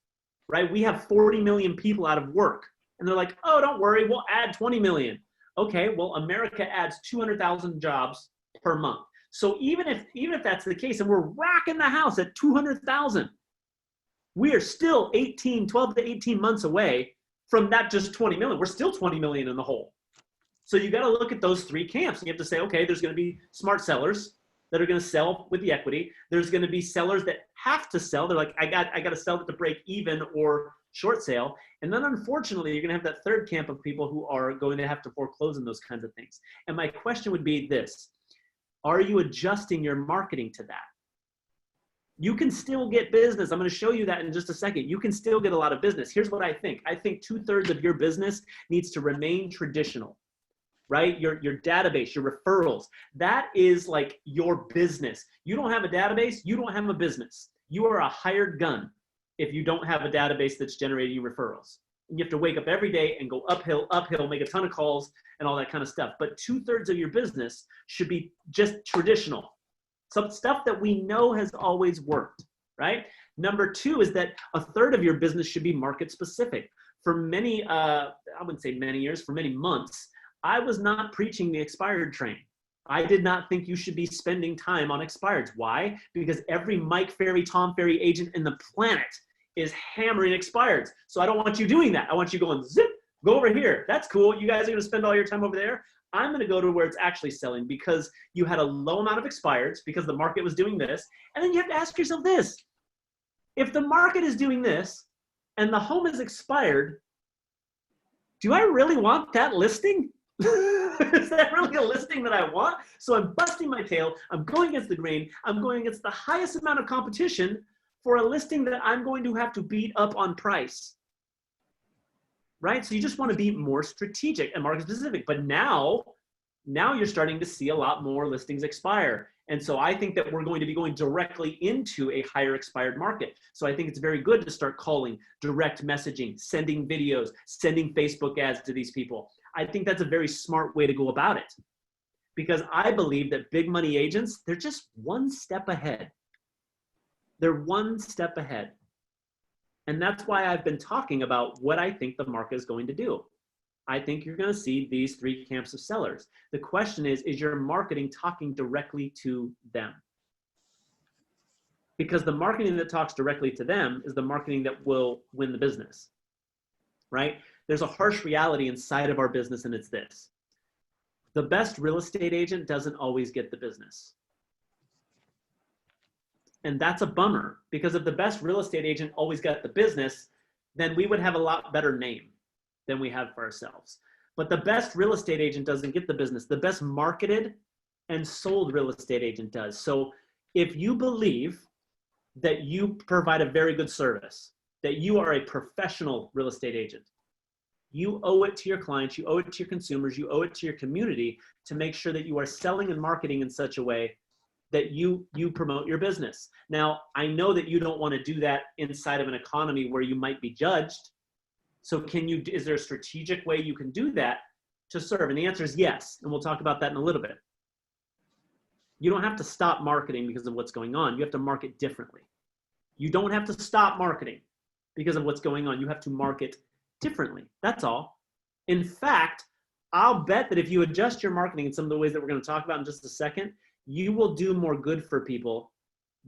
right? We have 40 million people out of work. And they're like, oh, don't worry, we'll add 20 million. Okay, well, America adds 200,000 jobs per month. So even if that's the case, and we're rocking the house at 200,000, we are still 12 to 18 months away from that just 20 million. We're still 20 million in the hole. So you got to look at those three camps. And you have to say, okay, there's going to be smart sellers that are going to sell with the equity. There's going to be sellers that have to sell. They're like, I got to sell it to break even or short sale. And then unfortunately, you're going to have that third camp of people who are going to have to foreclose and those kinds of things. And my question would be this: are you adjusting your marketing to that? You can still get business. I'm going to show you that in just a second. You can still get a lot of business. Here's what I think. I think 2/3 of your business needs to remain traditional, right? Your database, your referrals. That is like your business. You don't have a database, you don't have a business. You are a hired gun if you don't have a database that's generating you referrals. And you have to wake up every day and go uphill, make a ton of calls and all that kind of stuff. But 2/3 of your business should be just traditional. Some stuff that we know has always worked, right? Number two is that 1/3 of your business should be market specific. For many, I wouldn't say many years, for many months, I was not preaching the expired train. I did not think you should be spending time on expireds. Why? Because every Mike Ferry, Tom Ferry agent in the planet is hammering expireds. So I don't want you doing that. I want you going, zip, go over here. That's cool. You guys are going to spend all your time over there. I'm going to go to where it's actually selling, because you had a low amount of expireds because the market was doing this. And then you have to ask yourself this: if the market is doing this and the home is expired, do I really want that listing? Is that really a listing that I want? So I'm busting my tail. I'm going against the grain. I'm going against the highest amount of competition for a listing that I'm going to have to beat up on price. Right? So you just want to be more strategic and market specific. But now you're starting to see a lot more listings expire. And so I think that we're going to be going directly into a higher expired market. So I think it's very good to start calling, direct messaging, sending videos, sending Facebook ads to these people. I think that's a very smart way to go about it, because I believe that big money agents, they're just one step ahead. They're one step ahead. And that's why I've been talking about what I think the market is going to do. I think you're going to see these three camps of sellers. The question is your marketing talking directly to them? Because the marketing that talks directly to them is the marketing that will win the business, right? There's a harsh reality inside of our business, and it's this: the best real estate agent doesn't always get the business. And that's a bummer, because if the best real estate agent always got the business, then we would have a lot better name than we have for ourselves. But the best real estate agent doesn't get the business. The best marketed and sold real estate agent does. So if you believe that you provide a very good service, that you are a professional real estate agent, you owe it to your clients, you owe it to your consumers, you owe it to your community to make sure that you are selling and marketing in such a way that you promote your business. Now, I know that you don't want to do that inside of an economy where you might be judged. So is there a strategic way you can do that to serve? And the answer is yes. And we'll talk about that in a little bit. You don't have to stop marketing because of what's going on. You have to market differently. You don't have to stop marketing because of what's going on. You have to market differently. That's all. In fact, I'll bet that if you adjust your marketing in some of the ways that we're going to talk about in just a second, you will do more good for people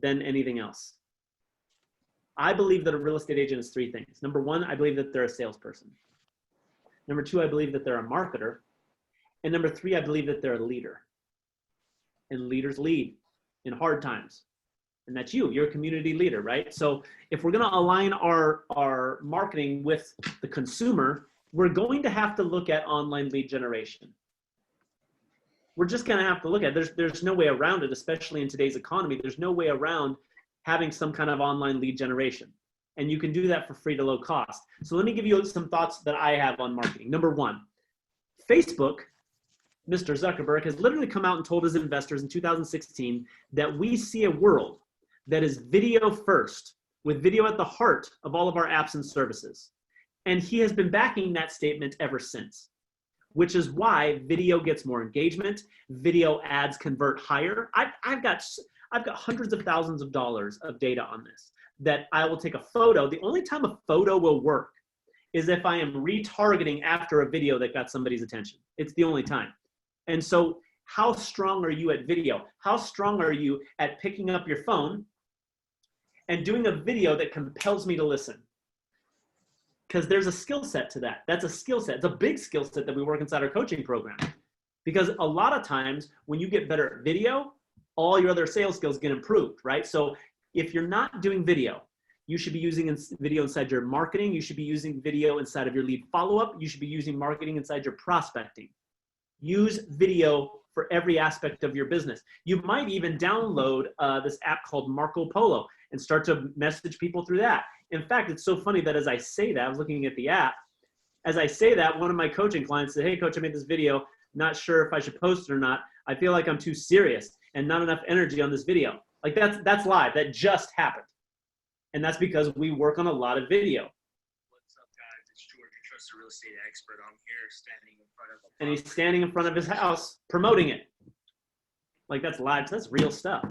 than anything else. I believe that a real estate agent is three things. Number one, I believe that they're a salesperson. Number two, I believe that they're a marketer. And number three, I believe that they're a leader. And leaders lead in hard times. And that's you. You're a community leader, right? So if we're going to align our marketing with the consumer, we're going to have to look at online lead generation. We're just going to have to look at it. There's no way around it, especially in today's economy. There's no way around having some kind of online lead generation. And you can do that for free to low cost. So let me give you some thoughts that I have on marketing. Number one, Facebook, Mr. Zuckerberg, has literally come out and told his investors in 2016 that we see a world that is video first, with video at the heart of all of our apps and services. And he has been backing that statement ever since, which is why video gets more engagement, video ads convert higher. I've got hundreds of thousands of dollars of data on this, that I will take a photo. The only time a photo will work is if I am retargeting after a video that got somebody's attention. It's the only time. And so how strong are you at video? How strong are you at picking up your phone and doing a video that compels me to listen? Because there's a skill set to that. That's a skill set. It's a big skill set that we work inside our coaching program. Because a lot of times when you get better at video, all your other sales skills get improved, right? So if you're not doing video, you should be using video inside your marketing. You should be using video inside of your lead follow-up. You should be using marketing inside your prospecting. Use video for every aspect of your business. You might even download this app called Marco Polo and start to message people through that. In fact, it's so funny that as I say that, I was looking at the app, as I say that, one of my coaching clients said, hey coach, I made this video, not sure if I should post it or not. I feel like I'm too serious and not enough energy on this video. Like that's live, that just happened. And that's because we work on a lot of video. What's up guys, it's George, your trusted real estate expert. I'm here standing in front of And he's standing in front of his house promoting it. Like that's live, that's real stuff.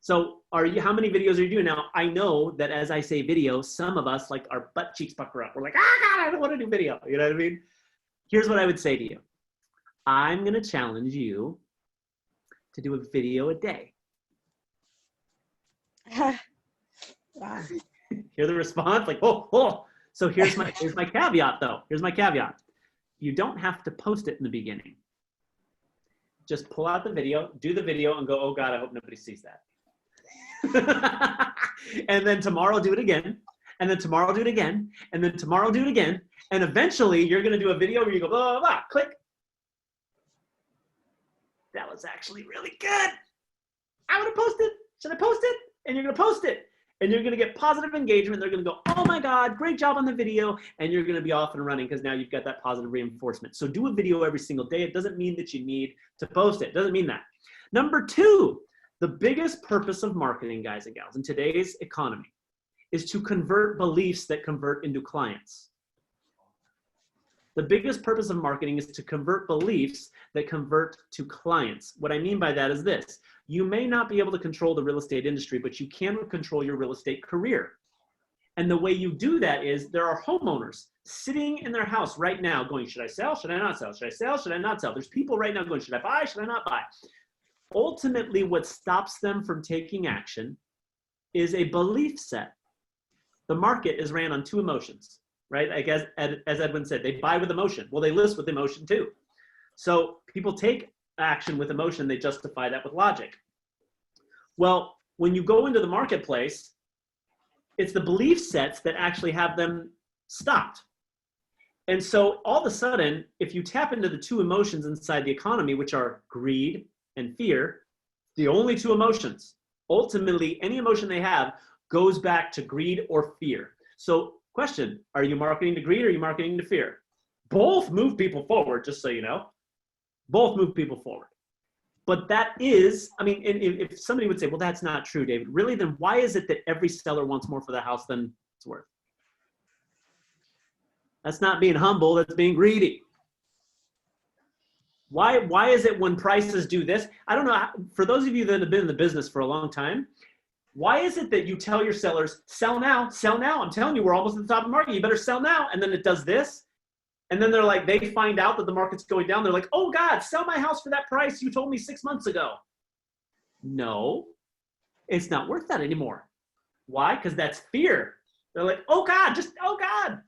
So how many videos are you doing now? I know that as I say video, some of us, like our butt cheeks pucker up. We're like, God, I don't want to do video. You know what I mean? Here's what I would say to you. I'm going to challenge you to do a video a day. Wow. Hear the response? Like, oh. So here's my caveat though. Here's my caveat. You don't have to post it in the beginning. Just pull out the video, do the video, and go, oh God, I hope nobody sees that. And then tomorrow do it again, and then tomorrow do it again, and then tomorrow do it again, and eventually you're going to do a video where you go, blah, blah, blah, click. That was actually really good. I would have posted. Should I post it? And you're going to post it. And you're going to get positive engagement. They're going to go, oh my God, great job on the video. And you're going to be off and running because now you've got that positive reinforcement. So do a video every single day. It doesn't mean that you need to post it. It doesn't mean that. Number two, the biggest purpose of marketing, guys and gals, in today's economy is to convert beliefs that convert into clients. The biggest purpose of marketing is to convert beliefs that convert to clients. What I mean by that is this. You may not be able to control the real estate industry, but you can control your real estate career. And the way you do that is there are homeowners sitting in their house right now going, should I sell? Should I not sell? Should I sell? Should I not sell? There's people right now going, should I buy? Should I not buy? Ultimately, what stops them from taking action is a belief set. The market is ran on two emotions, right? I guess, as Edwin said, they buy with emotion. Well, they list with emotion too. So people take action with emotion, they justify that with logic. Well, when you go into the marketplace, it's the belief sets that actually have them stopped. And so all of a sudden, if you tap into the two emotions inside the economy, which are greed and fear, the only two emotions, ultimately any emotion they have goes back to greed or fear. So question, are you marketing to greed or are you marketing to fear? Both move people forward, just so you know. Both move people forward. But that is, I mean, if somebody would say, well, that's not true, David, really, then why is it that every seller wants more for the house than it's worth? That's not being humble, that's being greedy. Why is it when prices do this? I don't know, for those of you that have been in the business for a long time, why is it that you tell your sellers, sell now, sell now? I'm telling you, we're almost at the top of the market, you better sell now. And then it does this. And then they're like, they find out that the market's going down. They're like, oh God, sell my house for that price you told me 6 months ago. No, it's not worth that anymore. Why? Because that's fear. They're like, oh God, just, oh God.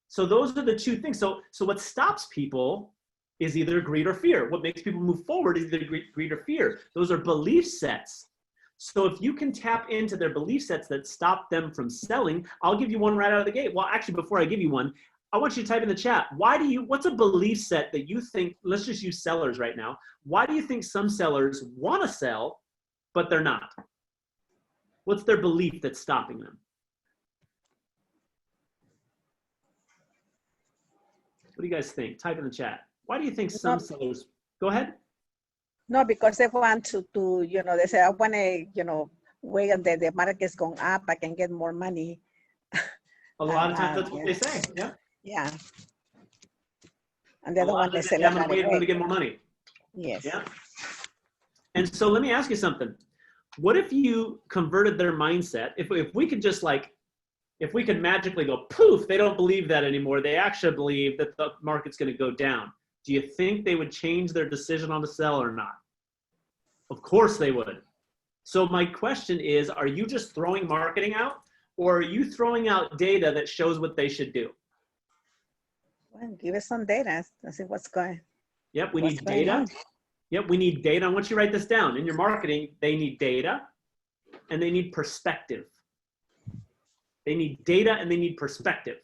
So those are the two things. So what stops people is either greed or fear. What makes people move forward is either greed or fear. Those are belief sets. So if you can tap into their belief sets that stop them from selling, I'll give you one right out of the gate. Well, actually, before I give you one, I want you to type in the chat. What's a belief set that you think, let's just use sellers right now. Why do you think some sellers want to sell, but they're not? What's their belief that's stopping them? What do you guys think? Type in the chat. Why do you think some sellers, go ahead. No, because they want to they say, I want to, wait until the market's going up, I can get more money. A lot of times that's what they say, yeah. Yeah. And they don't want to sell I'm going to wait until to get more money. Yes. Yeah. And so let me ask you something. What if you converted their mindset? If we could just if we could magically go poof, they don't believe that anymore. They actually believe that the market's going to go down. Do you think they would change their decision on the sell or not? Of course they would. So my question is, are you just throwing marketing out, or are you throwing out data that shows what they should do? Well, give us some data. Let's see what's going. Yep, we need data. Yep, we need data. I want you to write this down. In your marketing, they need data and they need perspective. They need data and they need perspective,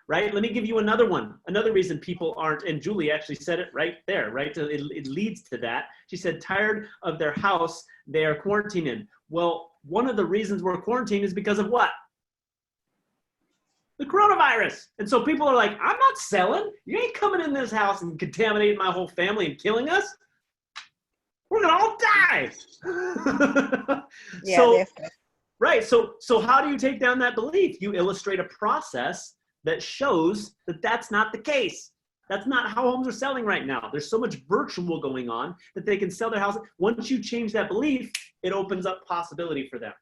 right? Let me give you another one. Another reason people aren't, and Julie actually said it right there, right? So it leads to that. She said, tired of their house, they are quarantining. Well, one of the reasons we're quarantined is because of what? The coronavirus. And so people are like, I'm not selling. You ain't coming in this house and contaminating my whole family and killing us. We're gonna all die. Yeah, so, definitely. right. So how do you take down that belief? You illustrate a process that shows that that's not the case. That's not how homes are selling right now. There's so much virtual going on that they can sell their house. Once you change that belief, it opens up possibility for them.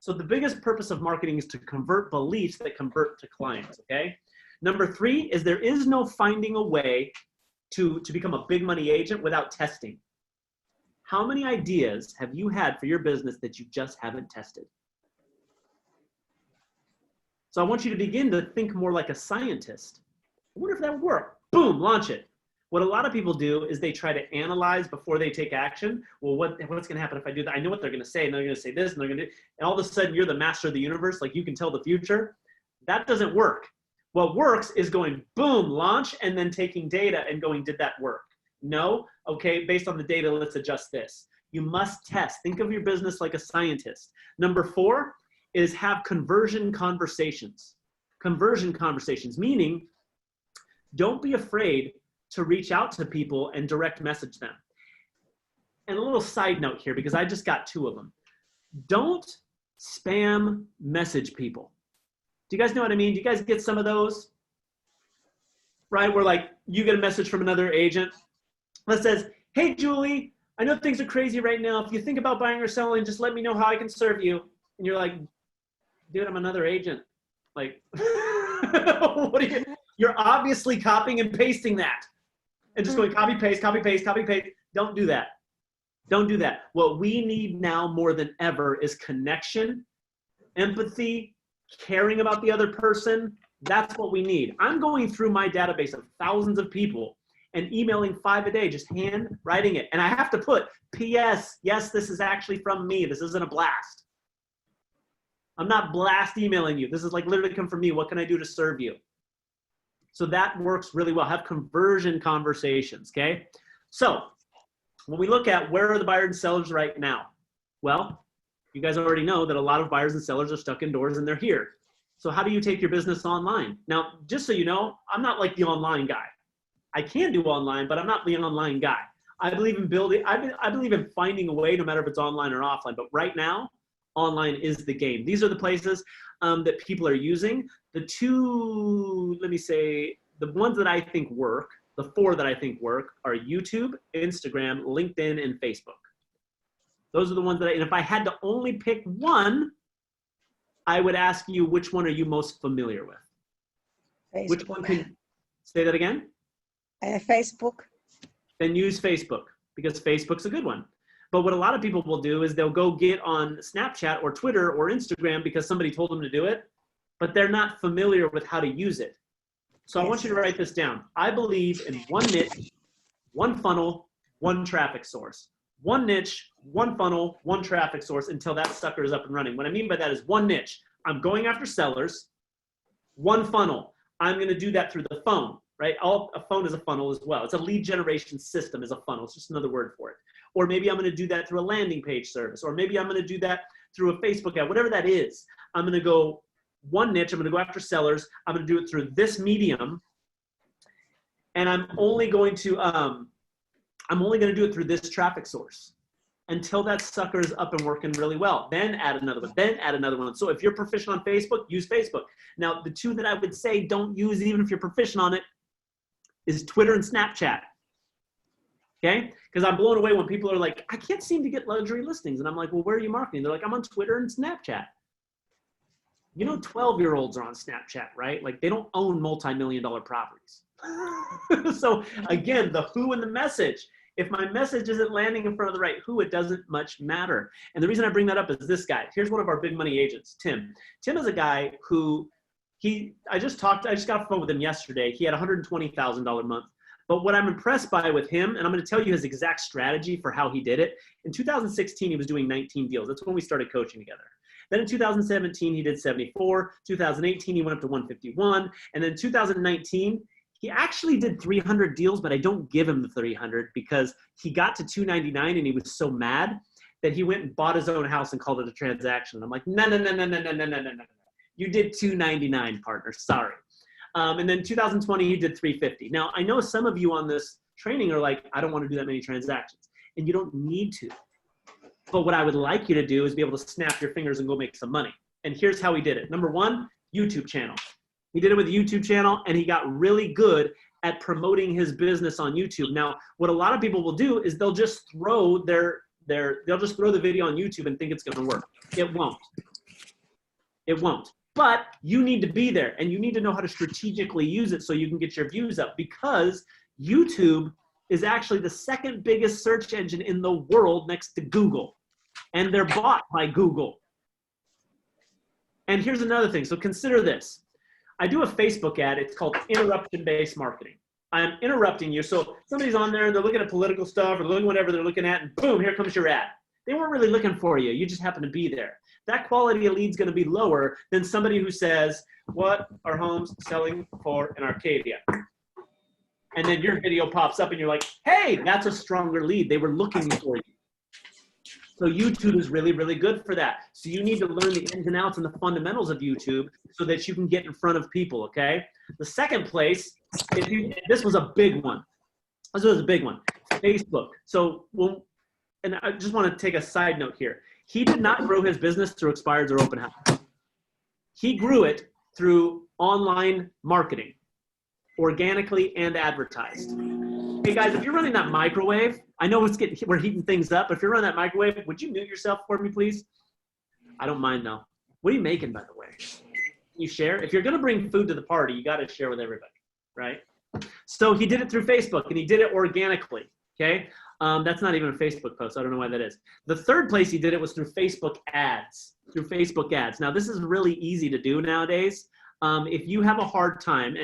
So the biggest purpose of marketing is to convert beliefs that convert to clients, okay? Number 3 is there is no finding a way to become a big money agent without testing. How many ideas have you had for your business that you just haven't tested? So I want you to begin to think more like a scientist. I wonder if that would work. Boom, launch it. What a lot of people do is they try to analyze before they take action. Well, what's going to happen if I do that? I know what they're going to say, and they're going to say this, and they're going to do, and all of a sudden you're the master of the universe, like you can tell the future. That doesn't work. What works is going boom, launch, and then taking data and going, did that work? No? Okay, based on the data, let's adjust this. You must test. Think of your business like a scientist. Number 4 is have conversion conversations. Conversion conversations, meaning don't be afraid to reach out to people and direct message them. And a little side note here, because I just got 2 of them. Don't spam message people. Do you guys know what I mean? Do you guys get some of those? Right, where like you get a message from another agent that says, hey Julie, I know things are crazy right now. If you think about buying or selling, just let me know how I can serve you. And you're like, dude, I'm another agent. Like, what are you? You're obviously copying and pasting that. And just going copy, paste, copy, paste, copy, paste. Don't do that. Don't do that. What we need now more than ever is connection, empathy, caring about the other person. That's what we need. I'm going through my database of thousands of people and emailing 5 a day, just hand writing it. And I have to put, P.S. Yes, this is actually from me. This isn't a blast. I'm not blast emailing you. This is like literally come from me. What can I do to serve you? So that works really well. Have conversion conversations, okay? So when we look at where are the buyers and sellers right now? Well, you guys already know that a lot of buyers and sellers are stuck indoors and they're here. So how do you take your business online? Now, just so you know, I'm not like the online guy. I can do online, but I'm not the online guy. I believe in building, I believe in finding a way, no matter if it's online or offline. But right now, online is the game. These are the places that people are using. The two, let me say, the ones that I think work, the four that I think work are YouTube, Instagram, LinkedIn, and Facebook. Those are the ones that and if I had to only pick one, I would ask you, which one are you most familiar with? Facebook. Which one can, say that again? Facebook. Then use Facebook, because Facebook's a good one. But what a lot of people will do is they'll go get on Snapchat or Twitter or Instagram because somebody told them to do it, but they're not familiar with how to use it. So I want you to write this down. I believe in one niche, one funnel, one traffic source. One niche, one funnel, one traffic source until that sucker is up and running. What I mean by that is one niche. I'm going after sellers. One funnel. I'm going to do that through the phone, right? A phone is a funnel as well. It's a lead generation system is a funnel. It's just another word for it. Or maybe I'm going to do that through a landing page service. Or maybe I'm going to do that through a Facebook ad, whatever that is. I'm going to go one niche. I'm going to go after sellers. I'm going to do it through this medium. And I'm only going to do it through this traffic source until that sucker is up and working really well. Then add another one, then add another one. So if you're proficient on Facebook, use Facebook. Now, the two that I would say don't use even if you're proficient on it is Twitter and Snapchat. Okay? Because I'm blown away when people are like, I can't seem to get luxury listings. And I'm like, well, where are you marketing? They're like, I'm on Twitter and Snapchat. You know, 12-year-olds are on Snapchat, right? Like, they don't own multi-million-dollar properties. So again, the who and the message. If my message isn't landing in front of the right who, it doesn't much matter. And the reason I bring that up is this guy. Here's one of our big money agents, Tim. Tim is a guy who I just got off the phone with him yesterday. He had $120,000 a month. But what I'm impressed by with him, and I'm going to tell you his exact strategy for how he did it. In 2016, he was doing 19 deals. That's when we started coaching together. Then in 2017, he did 74. 2018, he went up to 151. And then 2019, he actually did 300 deals, but I don't give him the 300 because he got to 299 and he was so mad that he went and bought his own house and called it a transaction. And I'm like, no. You did 299, partner, sorry. And then 2020, he did 350. Now, I know some of you on this training are like, I don't want to do that many transactions. And you don't need to. But what I would like you to do is be able to snap your fingers and go make some money. And here's how he did it. Number one, YouTube channel. He did it with a YouTube channel, and he got really good at promoting his business on YouTube. Now, what a lot of people will do is they'll just throw they'll just throw the video on YouTube and think it's going to work. It won't. It won't. But you need to be there, and you need to know how to strategically use it so you can get your views up, because YouTube is actually the second biggest search engine in the world next to Google, and they're bought by Google. And here's another thing. So consider this. I do a Facebook ad. It's called interruption-based marketing. I'm interrupting you. So somebody's on there and they're looking at political stuff or looking whatever they're looking at, and boom, here comes your ad. They weren't really looking for you. You just happen to be there. That quality of lead is going to be lower than somebody who says, what are homes selling for in Arcadia? And then your video pops up and you're like, hey, that's a stronger lead. They were looking for you. So YouTube is really, really good for that. So you need to learn the ins and outs and the fundamentals of YouTube so that you can get in front of people, okay? The second place, this was a big one. This was a big one. Facebook. So, and I just want to take a side note here. He did not grow his business through expireds or open house. He grew it through online marketing, organically and advertised. Hey guys, if you're running that microwave, I know we're heating things up, but if you're running that microwave, would you mute yourself for me, please? I don't mind though. What are you making, by the way? You share? If you're gonna bring food to the party, you gotta share with everybody, right? So he did it through Facebook, and he did it organically, okay? That's not even a Facebook post. I don't know why that is. The third place he did it was through Facebook ads. Now, this is really easy to do nowadays. If you have a hard time,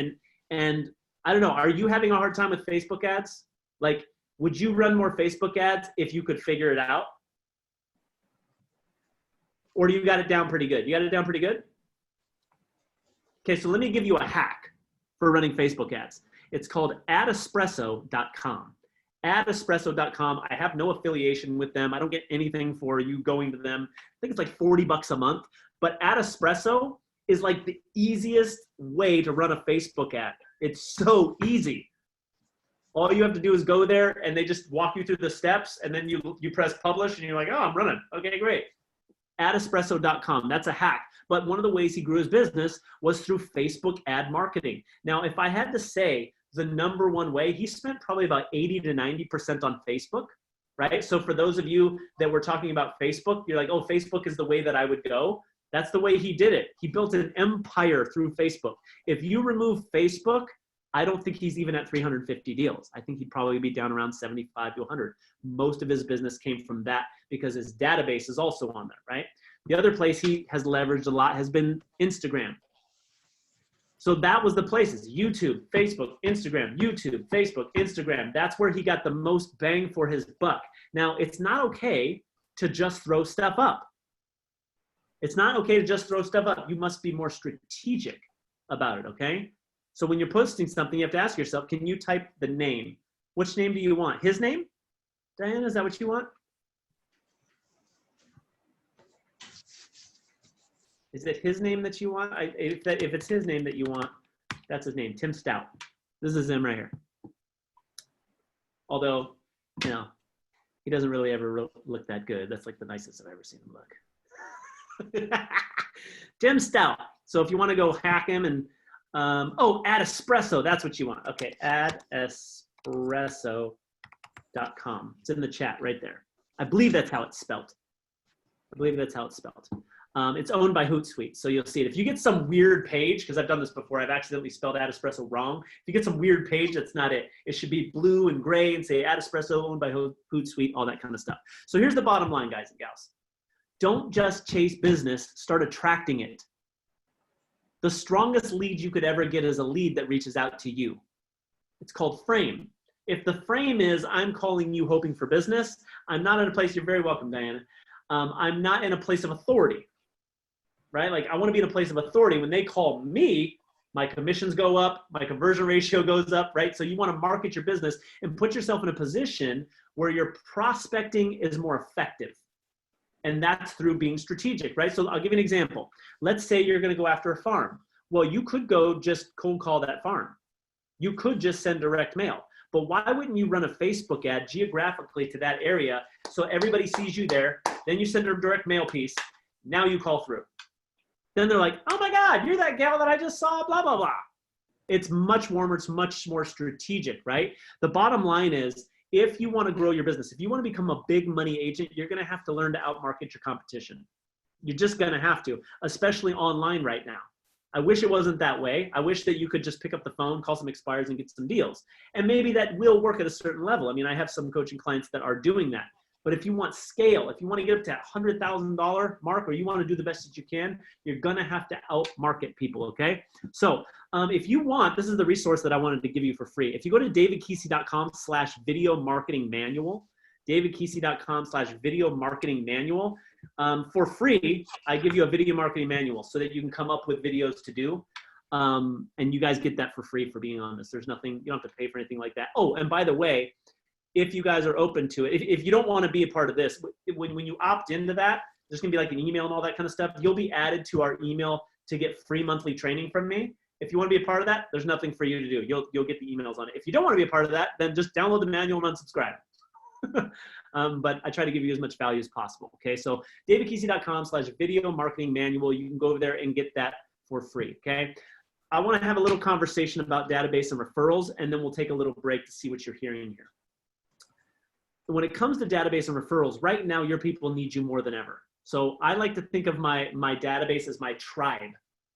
and I don't know, are you having a hard time with Facebook ads? Like, would you run more Facebook ads if you could figure it out? Or do you got it down pretty good? You got it down pretty good? Okay, so let me give you a hack for running Facebook ads. It's called adespresso.com. Adespresso.com. I have no affiliation with them. I don't get anything for you going to them. I think it's like $40 a month. But Adespresso is like the easiest way to run a Facebook ad. It's so easy. All you have to do is go there and they just walk you through the steps, and then you press publish and you're like, oh, I'm running. Okay, great. Adespresso.com. That's a hack. But one of the ways he grew his business was through Facebook ad marketing. Now, if I had to say the number one way, he spent probably about 80 to 90% on Facebook, right? So for those of you that were talking about Facebook, you're like, oh, Facebook is the way that I would go. That's the way he did it. He built an empire through Facebook. If you remove Facebook, I don't think he's even at 350 deals. I think he'd probably be down around 75 to 100. Most of his business came from that because his database is also on there, right? The other place he has leveraged a lot has been Instagram. So that was the places: YouTube, Facebook, Instagram, YouTube, Facebook, Instagram. That's where he got the most bang for his buck. Now, it's not okay to just throw stuff up. It's not okay to just throw stuff up. You must be more strategic about it, okay? So when you're posting something, you have to ask yourself, can you type the name? Which name do you want? His name? Diana, is that what you want? Is it his name that you want? If it's his name that you want, that's his name, Tim Stout. This is him right here. Although, you know, he doesn't really ever look that good. That's like the nicest I've ever seen him look. Tim Stout. So if you want to go hack him and, oh, Adespresso, that's what you want. Okay, adespresso.com. It's in the chat right there. I believe that's how it's spelled. It's owned by Hootsuite, so you'll see it. If you get some weird page, because I've done this before, I've accidentally spelled Adespresso wrong. If you get some weird page, that's not it. It should be blue and gray and say Adespresso owned by Hootsuite, all that kind of stuff. So here's the bottom line, guys and gals. Don't just chase business, start attracting it. The strongest lead you could ever get is a lead that reaches out to you. It's called frame. If the frame is, I'm calling you hoping for business, I'm not in a place, you're very welcome, Diana. I'm not in a place of authority, right? Like I want to be in a place of authority. When they call me, my commissions go up, my conversion ratio goes up, right? So you want to market your business and put yourself in a position where your prospecting is more effective. And that's through being strategic, right? So I'll give you an example. Let's say you're going to go after a farm. Well, you could go just cold call that farm. You could just send direct mail. But why wouldn't you run a Facebook ad geographically to that area so everybody sees you there? Then you send a direct mail piece. Now you call through. Then they're like, oh my God, you're that gal that I just saw, blah, blah, blah. It's much warmer. It's much more strategic, right? The bottom line is, if you want to grow your business, if you want to become a big money agent, you're going to have to learn to outmarket your competition. You're just going to have to, especially online right now. I wish it wasn't that way. I wish that you could just pick up the phone, call some expires and get some deals. And maybe that will work at a certain level. I mean, I have some coaching clients that are doing that. But if you want scale, if you want to get up to that $100,000 mark, or you want to do the best that you can, you're going to have to outmarket people, okay? So if you want, this is the resource that I wanted to give you for free. If you go to davidkeesee.com/video marketing manual, davidkeesee.com/video marketing manual, for free, I give you a video marketing manual so that you can come up with videos to do. And you guys get that for free for being on this. There's nothing, you don't have to pay for anything like that. Oh, and by the way, if you guys are open to it, if you don't want to be a part of this, when you opt into that, there's going to be like an email and all that kind of stuff. You'll be added to our email to get free monthly training from me. If you want to be a part of that, there's nothing for you to do. You'll get the emails on it. If you don't want to be a part of that, then just download the manual and unsubscribe. But I try to give you as much value as possible. Okay, so davidkeesee.com/video marketing manual. You can go over there and get that for free. Okay, I want to have a little conversation about database and referrals, and then we'll take a little break to see what you're hearing here. When it comes to database and referrals, right now your people need you more than ever. So I like to think of my database as my tribe.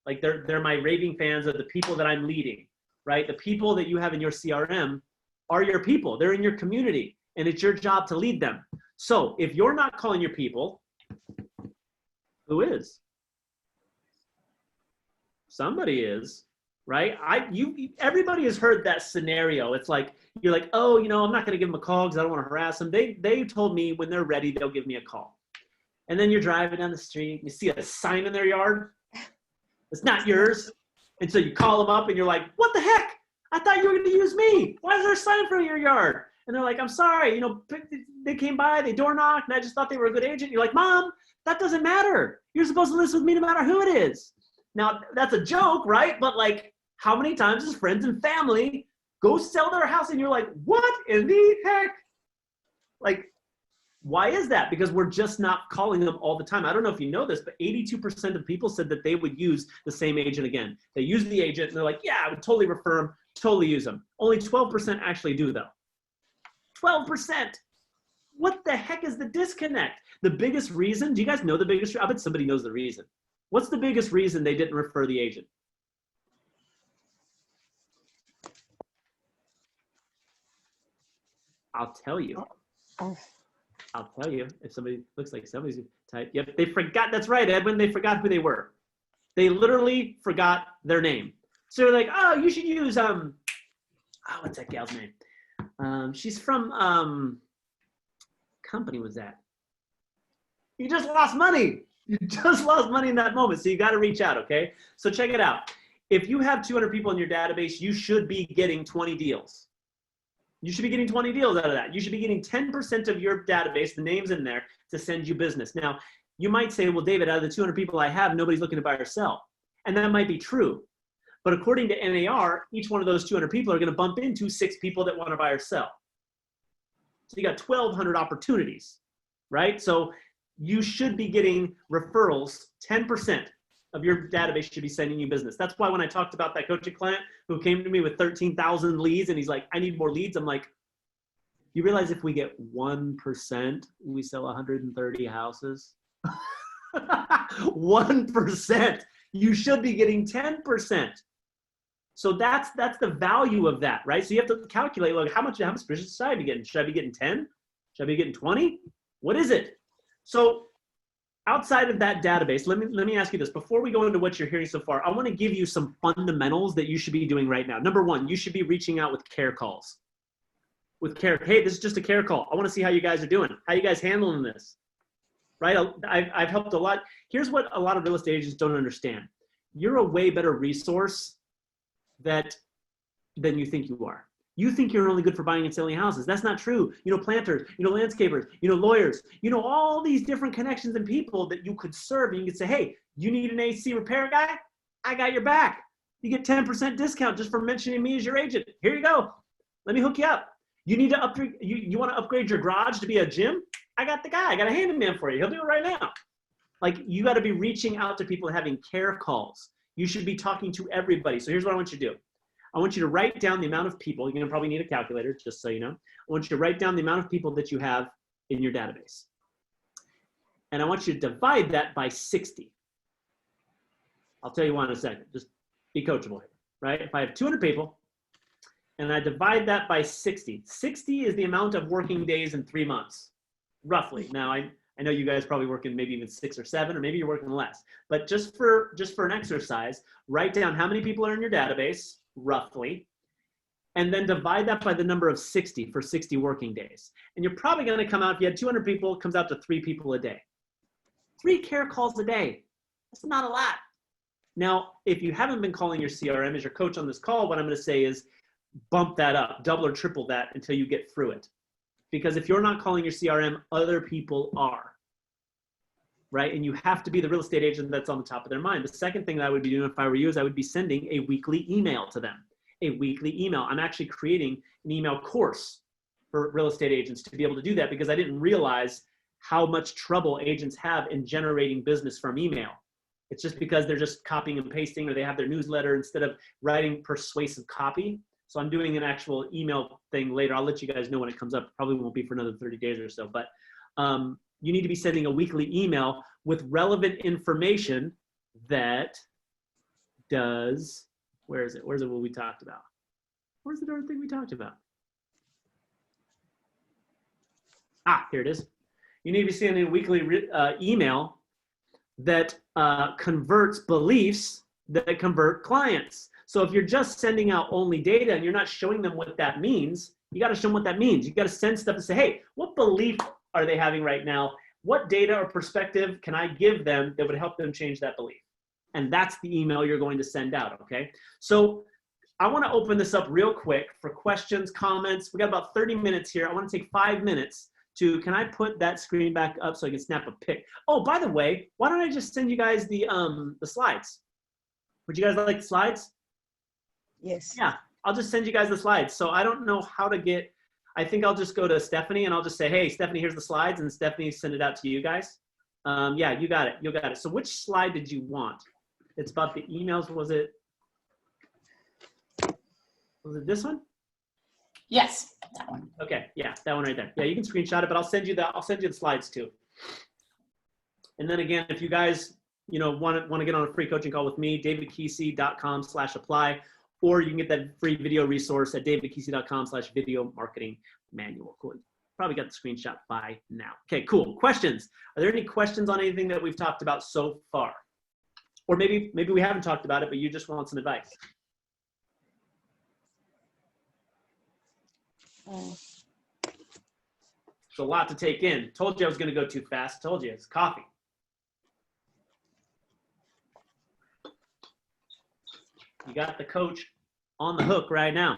Like they're my raving fans of the people that I'm leading, right? The people that you have in your CRM are your people. They're in your community, and it's your job to lead them. So if you're not calling your people, who is? Somebody is, right? Everybody has heard that scenario. It's like, you're like, oh, you know, I'm not going to give them a call because I don't want to harass them. They told me when they're ready, they'll give me a call. And then you're driving down the street, you see a sign in their yard. It's not yours. And so you call them up and you're like, what the heck? I thought you were going to use me. Why is there a sign in front of your yard? And they're like, I'm sorry, you know, they came by, they door knocked, and I just thought they were a good agent. You're like, Mom, that doesn't matter. You're supposed to listen with me no matter who it is. Now, that's a joke, right? But like, how many times does friends and family go sell their house and you're like, what in the heck? Like, why is that? Because we're just not calling them all the time. I don't know if you know this, but 82% of people said that they would use the same agent again. They use the agent and they're like, yeah, I would totally refer them, totally use them. Only 12% actually do though. 12%. What the heck is the disconnect? The biggest reason, do you guys know the biggest? I bet somebody knows the reason. What's the biggest reason they didn't refer the agent? I'll tell you. I'll tell you. If somebody looks like somebody's type. Yep, they forgot. That's right, Edwin. They forgot who they were. They literally forgot their name. So they're like, oh, you should use what's that gal's name? She's from company was that? You just lost money. You just lost money in that moment. So you got to reach out, okay? So check it out. If you have 200 people in your database, you should be getting 20 deals. You should be getting 20 deals out of that. You should be getting 10% of your database, the names in there, to send you business. Now, you might say, well, David, out of the 200 people I have, nobody's looking to buy or sell. And that might be true. But according to NAR, each one of those 200 people are going to bump into 6 people that want to buy or sell. So you got 1,200 opportunities, right? So you should be getting referrals. 10% of your database should be sending you business. That's why when I talked about that coaching client who came to me with 13,000 leads and he's like, I need more leads. I'm like, you realize if we get 1%, we sell 130 houses? 1%. You should be getting 10%. So that's the value of that, right? So you have to calculate, like, how much business should I be getting? Should I be getting 10? Should I be getting 20? What is it? So outside of that database, let me ask you this. Before we go into what you're hearing so far, I want to give you some fundamentals that you should be doing right now. Number one, you should be reaching out with care calls. Hey, this is just a care call. I want to see how you guys are doing. How you guys handling this? Right? I've helped a lot. Here's what a lot of real estate agents don't understand. You're a way better resource than you think you are. You think you're only good for buying and selling houses. That's not true. You know, planters, you know, landscapers, you know, lawyers, you know, all these different connections and people that you could serve. And you could say, hey, you need an AC repair guy? I got your back. You get 10% discount just for mentioning me as your agent. Here you go. Let me hook you up. You need to upgrade, you want to upgrade your garage to be a gym? I got the guy. I got a handyman for you. He'll do it right now. Like, you got to be reaching out to people, having care calls. You should be talking to everybody. So here's what I want you to do. I want you to write down the amount of people. You're going to probably need a calculator, just so you know. I want you to write down the amount of people that you have in your database. And I want you to divide that by 60. I'll tell you why in a second. Just be coachable here, right? If I have 200 people and I divide that by 60, 60 is the amount of working days in 3 months, roughly. Now, I know you guys probably working maybe even 6 or 7, or maybe you're working less. But just for an exercise, write down how many people are in your database, roughly, and then divide that by the number of 60 for 60 working days. And you're probably going to come out, if you had 200 people, it comes out to 3 people a day. 3 care calls a day. That's not a lot. Now, if you haven't been calling your CRM as your coach on this call, what I'm going to say is bump that up, double or triple that until you get through it. Because if you're not calling your CRM, other people are, right? And you have to be the real estate agent that's on the top of their mind. The second thing that I would be doing if I were you is I would be sending a weekly email to them. A weekly email. I'm actually creating an email course for real estate agents to be able to do that, because I didn't realize how much trouble agents have in generating business from email. It's just because they're just copying and pasting, or they have their newsletter instead of writing persuasive copy. So I'm doing an actual email thing later. I'll let you guys know when it comes up. Probably won't be for another 30 days or so, but you need to be sending a weekly email with relevant information that does, where is it what we talked about? Where's the darn thing we talked about? Here it is. You need to be sending a weekly email that converts beliefs that convert clients. So if you're just sending out only data and you're not showing them what that means, you got to show them what that means. You got to send stuff and say, hey, what belief are they having right now? What data or perspective can I give them that would help them change that belief? And that's the email you're going to send out, okay? So I want to open this up real quick for questions, comments. We got about 30 minutes here. I want to take 5 minutes to, can I put that screen back up so I can snap a pic? Oh, by the way, why don't I just send you guys the slides? Would you guys like the slides? Yes. Yeah, I'll just send you guys the slides. So I don't know how to get, I think I'll just go to Stephanie and I'll just say, hey, Stephanie, here's the slides, and Stephanie send it out to you guys. Yeah, you got it, you got it. So which slide did you want? It's about the emails, was it this one? Yes, that one. Okay, yeah, that one right there. Yeah, you can screenshot it, but I'll send you the slides too. And then again, if you guys, you know, want to get on a free coaching call with me, davidkeesee.com/apply, or you can get that free video resource at davidkeesee.com/video marketing manual. Cool. Probably got the screenshot by now. Okay, cool. Questions? Are there any questions on anything that we've talked about so far? Or maybe we haven't talked about it, but you just want some advice. It's a lot to take in. Told you I was going to go too fast. Told you, it's coffee. You got the coach on the hook right now.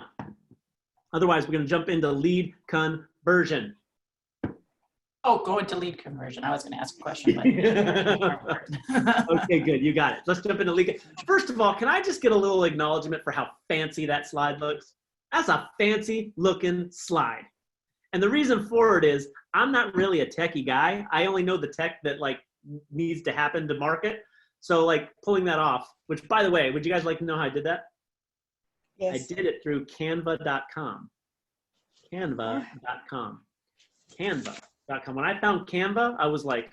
Otherwise, we're going to jump into lead conversion. Oh, go into lead conversion. I was going to ask a question, but Okay, good. You got it. Let's jump into lead. First of all, can I just get a little acknowledgement for how fancy that slide looks? That's a fancy looking slide. And the reason for it is I'm not really a techie guy. I only know the tech that like needs to happen to market. So like pulling that off, which by the way, would you guys like to know how I did that? Yes. I did it through canva.com. Canva.com. Canva.com. When I found Canva, I was like,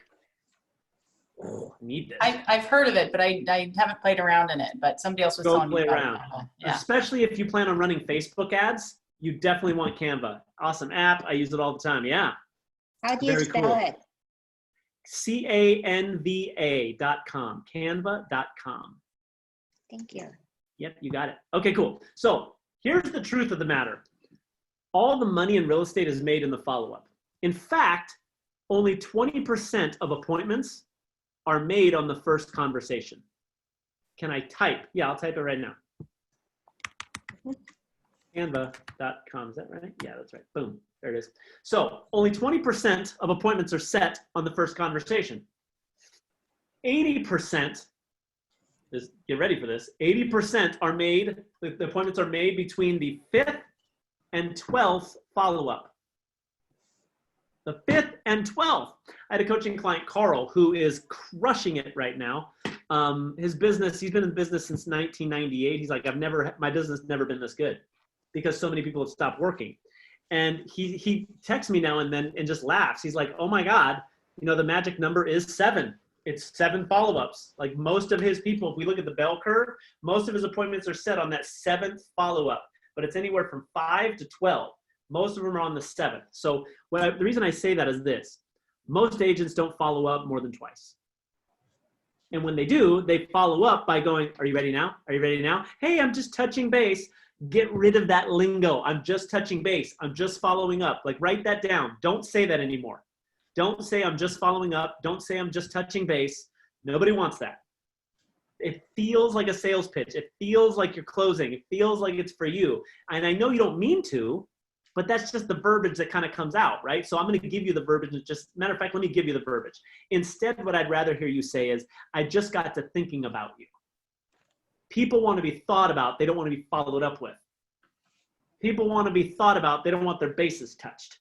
oh, I need this. I've heard of it, but I haven't played around in it. But somebody else was Go telling me play about around. it. Yeah. Especially if you plan on running Facebook ads, you definitely want Canva. Awesome app. I use it all the time. Yeah. How do you Very spell cool. it? canva.com. Canva.com. Thank you. Yep, you got it. Okay, cool. So here's the truth of the matter. All the money in real estate is made in the follow-up. In fact, only 20% of appointments are made on the first conversation. Can I type? Yeah, I'll type it right now. Canva.com, is that right? Yeah, that's right. Boom, there it is. So only 20% of appointments are set on the first conversation. 80%, just get ready for this, 80% are made, the appointments are made between the 5th and 12th follow-up. The 5th and 12th. I had a coaching client, Carl, who is crushing it right now. His business, he's been in business since 1998. He's like, my business has never been this good because so many people have stopped working. And he texts me now and then and just laughs. He's like, oh my God, you know, the magic number is 7. It's 7 follow-ups. Like most of his people, if we look at the bell curve, most of his appointments are set on that 7th follow-up, but it's anywhere from 5 to 12. Most of them are on the 7th. So the reason I say that is this. Most agents don't follow up more than twice. And when they do, they follow up by going, are you ready now? Are you ready now? Hey, I'm just touching base. Get rid of that lingo. I'm just touching base. I'm just following up. Like write that down. Don't say that anymore. Don't say I'm just following up. Don't say I'm just touching base. Nobody wants that. It feels like a sales pitch. It feels like you're closing. It feels like it's for you. And I know you don't mean to, but that's just the verbiage that kind of comes out, right? So I'm going to give you the verbiage. Matter of fact, let me give you the verbiage. Instead, what I'd rather hear you say is, I just got to thinking about you. People want to be thought about. They don't want to be followed up with. People want to be thought about. They don't want their bases touched.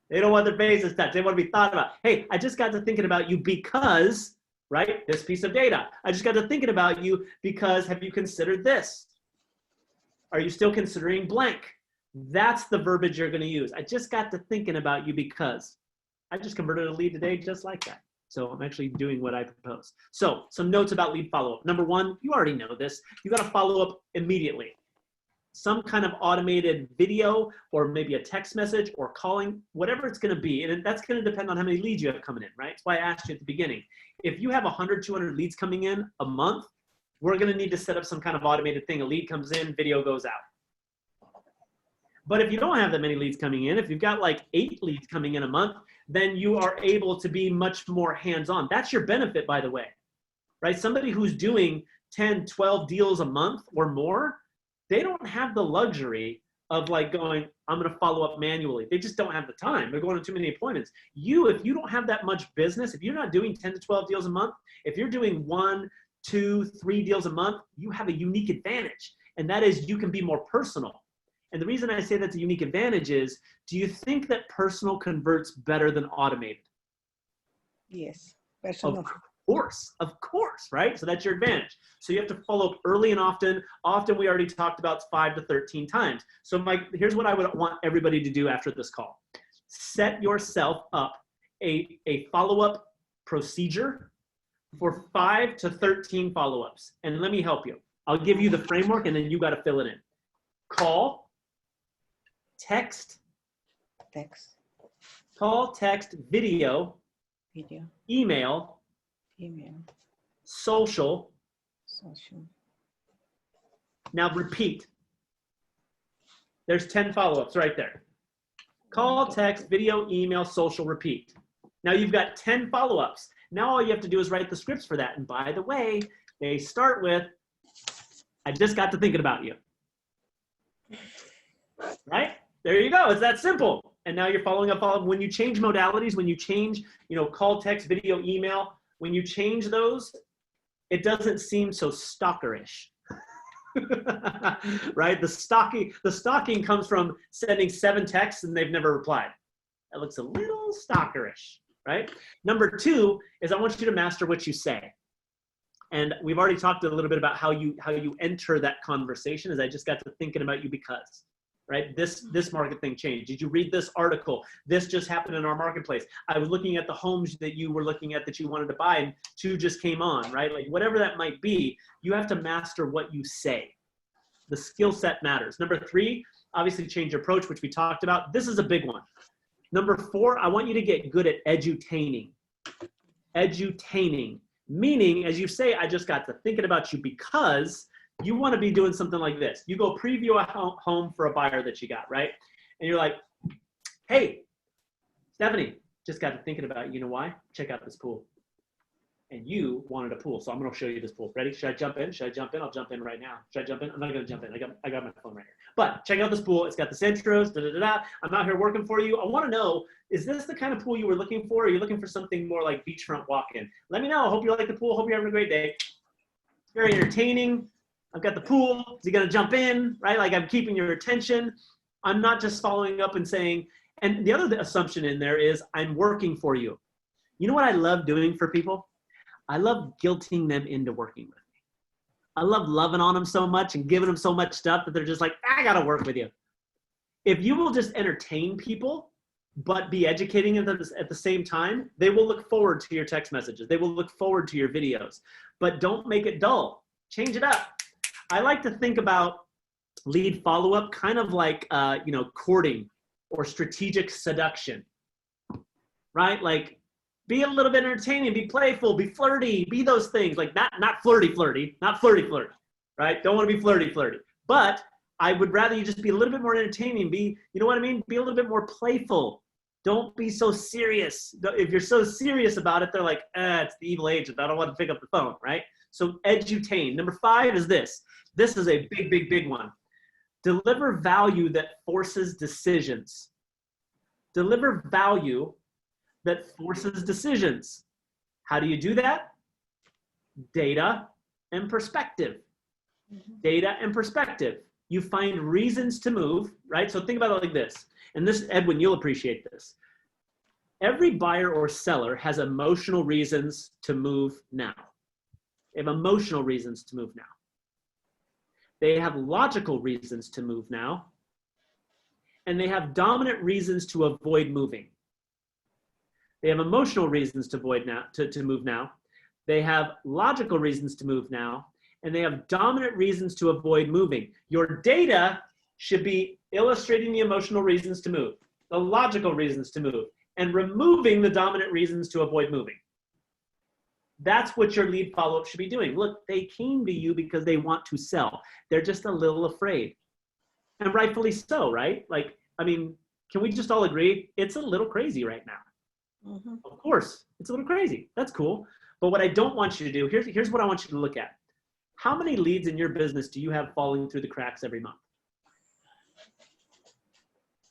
They don't want their bases touched. They want to be thought about. Hey, I just got to thinking about you because, right, this piece of data. I just got to thinking about you because have you considered this? Are you still considering blank? That's the verbiage you're going to use. I just got to thinking about you because I just converted a lead today just like that. So I'm actually doing what I propose. So some notes about lead follow-up. Number 1, you already know this. You got to follow up immediately. Some kind of automated video or maybe a text message or calling, whatever it's going to be. And that's going to depend on how many leads you have coming in, right? That's why I asked you at the beginning. If you have 100, 200 leads coming in a month, we're going to need to set up some kind of automated thing. A lead comes in, video goes out. But if you don't have that many leads coming in, if you've got like 8 leads coming in a month, then you are able to be much more hands-on. That's your benefit, by the way. right? Somebody who's doing 10, 12 deals a month or more, they don't have the luxury of like going, I'm going to follow up manually. They just don't have the time. They're going to too many appointments. If you don't have that much business, if you're not doing 10 to 12 deals a month, if you're doing 1, 2, 3 deals a month, you have a unique advantage. And that is you can be more personal. And the reason I say that's a unique advantage is, do you think that personal converts better than automated? Yes. Personal. Of course, right? So that's your advantage. So you have to follow up early and often. Often we already talked about 5 to 13 times. So Mike, here's what I would want everybody to do after this call. Set yourself up a follow-up procedure for 5 to 13 follow-ups. And let me help you. I'll give you the framework and then you got to fill it in. Call, text, call, text, video, email, social. Now repeat. There's 10 follow-ups right there. Call, text, video, email, social, repeat. Now you've got 10 follow-ups. Now all you have to do is write the scripts for that. And by the way, they start with, I just got to thinking about you. Right? There you go. It's that simple. And now you're following up. When you change modalities, when you change, call, text, video, email, when you change those, it doesn't seem so stalkerish. Right? The stalking comes from sending 7 texts and they've never replied. That looks a little stalkerish, right? Number 2 is I want you to master what you say. And we've already talked a little bit about how you enter that conversation, as I just got to thinking about you because, right? This market thing changed. Did you read this article? This just happened in our marketplace. I was looking at the homes that you were looking at that you wanted to buy and 2 just came on, right? Like whatever that might be, you have to master what you say. The skill set matters. Number 3, obviously change your approach, which we talked about. This is a big one. Number 4, I want you to get good at edutaining. Edutaining, meaning, as you say, I just got to thinking about you because you want to be doing something like this. You go preview a home for a buyer that you got, right? And you're like, hey, Stephanie, just got to thinking about, you know why? Check out this pool. And you wanted a pool, so I'm going to show you this pool. Ready? Should I jump in? Should I jump in? I'll jump in right now. Should I jump in? I'm not going to jump in. I got my phone right here. But check out this pool. It's got the Centros, da-da-da-da. I'm out here working for you. I want to know, is this the kind of pool you were looking for? Or are you looking for something more like beachfront walk-in? Let me know. I hope you like the pool. Hope you're having a great day. Very entertaining. I've got the pool. Is he going to jump in? Right? Like I'm keeping your attention. I'm not just following up and saying, and the other assumption in there is I'm working for you. You know what I love doing for people? I love guilting them into working with me. I love loving on them so much and giving them so much stuff that they're just like, I got to work with you. If you will just entertain people, but be educating them at the same time, they will look forward to your text messages. They will look forward to your videos, but don't make it dull. Change it up. I like to think about lead follow-up kind of like, courting or strategic seduction, right? Like, be a little bit entertaining, be playful, be flirty, be those things. Like not flirty, right? Don't want to be flirty. But I would rather you just be a little bit more entertaining. Be, you know what I mean? Be a little bit more playful. Don't be so serious. If you're so serious about it, they're like, it's the evil agent. I don't want to pick up the phone, right? So edutain. Number 5 is this. This is a big one. Deliver value that forces decisions. Deliver value that forces decisions. How do you do that? Data and perspective. Data and perspective. You find reasons to move, right? So think about it like this. And this, Edwin, you'll appreciate this. Every buyer or seller has emotional reasons to move now. They have emotional reasons to move now. They have logical reasons to move now. And they have dominant reasons to avoid moving. They have emotional reasons to move now. They have logical reasons to move now. And they have dominant reasons to avoid moving. Your data should be illustrating the emotional reasons to move, the logical reasons to move, and removing the dominant reasons to avoid moving. That's what your lead follow-up should be doing. Look, they came to you because they want to sell. They're just a little afraid. And rightfully so, right? Like, I mean, can we just all agree? It's a little crazy right now. Mhm. Of course, it's a little crazy. That's cool. But what I don't want you to do, here's what I want you to look at. How many leads in your business do you have falling through the cracks every month?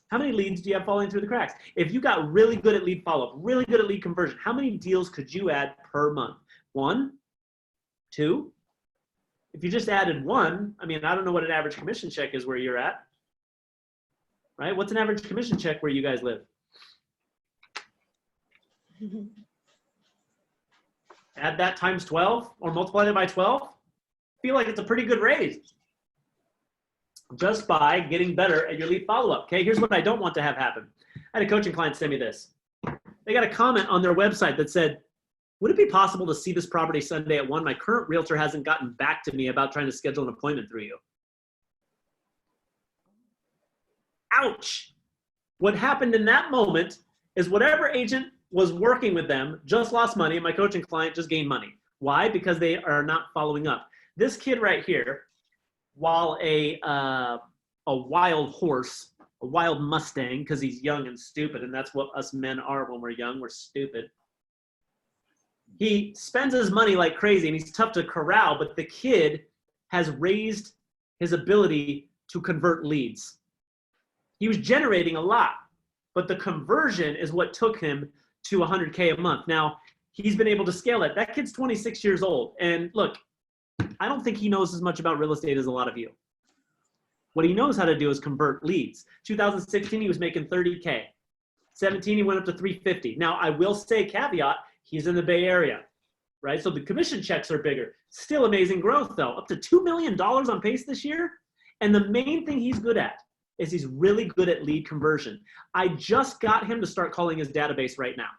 How many leads do you have falling through the cracks? If you got really good at lead follow-up, really good at lead conversion, how many deals could you add per month? 1, 2? If you just added 1, I mean, I don't know what an average commission check is where you're at, right? What's an average commission check where you guys live? Add that times 12 or multiply that by 12. I feel like it's a pretty good raise just by getting better at your lead follow-up. Okay, here's what I don't want to have happen. I had a coaching client send me this. They got a comment on their website that said, would it be possible to see this property Sunday at 1? My current realtor hasn't gotten back to me about trying to schedule an appointment through you. Ouch. What happened in that moment is whatever agent was working with them just lost money, and my coaching client just gained money. Why? Because they are not following up. This kid right here, while a wild horse, a wild Mustang, because he's young and stupid, and that's what us men are when we're young, we're stupid. He spends his money like crazy, and he's tough to corral, but the kid has raised his ability to convert leads. He was generating a lot, but the conversion is what took him to 100K a month. Now, he's been able to scale it. That kid's 26 years old, and look, I don't think he knows as much about real estate as a lot of you. What he knows how to do is convert leads. 2016, he was making 30K. 17, he went up to 350. Now, I will say caveat, he's in the Bay Area, right? So the commission checks are bigger. Still amazing growth though, up to $2 million on pace this year. And the main thing he's good at is he's really good at lead conversion. I just got him to start calling his database right now,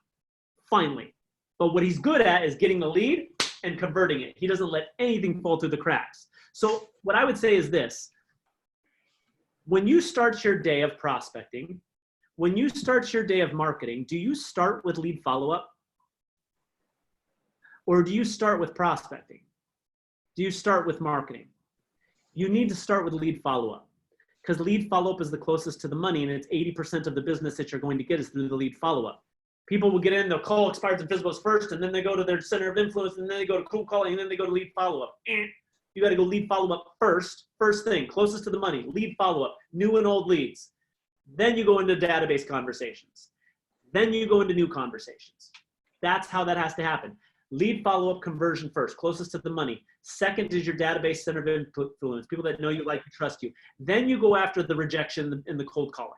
finally. But what he's good at is getting the lead and converting it. He doesn't let anything fall through the cracks. So what I would say is this: when you start your day of prospecting, when you start your day of marketing, do you start with lead follow-up? Or do you start with prospecting? Do you start with marketing? You need to start with lead follow-up, because lead follow-up is the closest to the money, and it's 80% of the business that you're going to get is through the lead follow-up. People will get in, they'll call expireds and physicals first, and then they go to their center of influence, and then they go to cold calling, and then they go to lead follow-up. You got to go lead follow-up first thing, closest to the money, lead follow-up, new and old leads. Then you go into database conversations. Then you go into new conversations. That's how that has to happen. Lead follow-up, conversion first, closest to the money. Second is your database center of influence, people that know you, like, and trust you. Then you go after the rejection and the cold calling.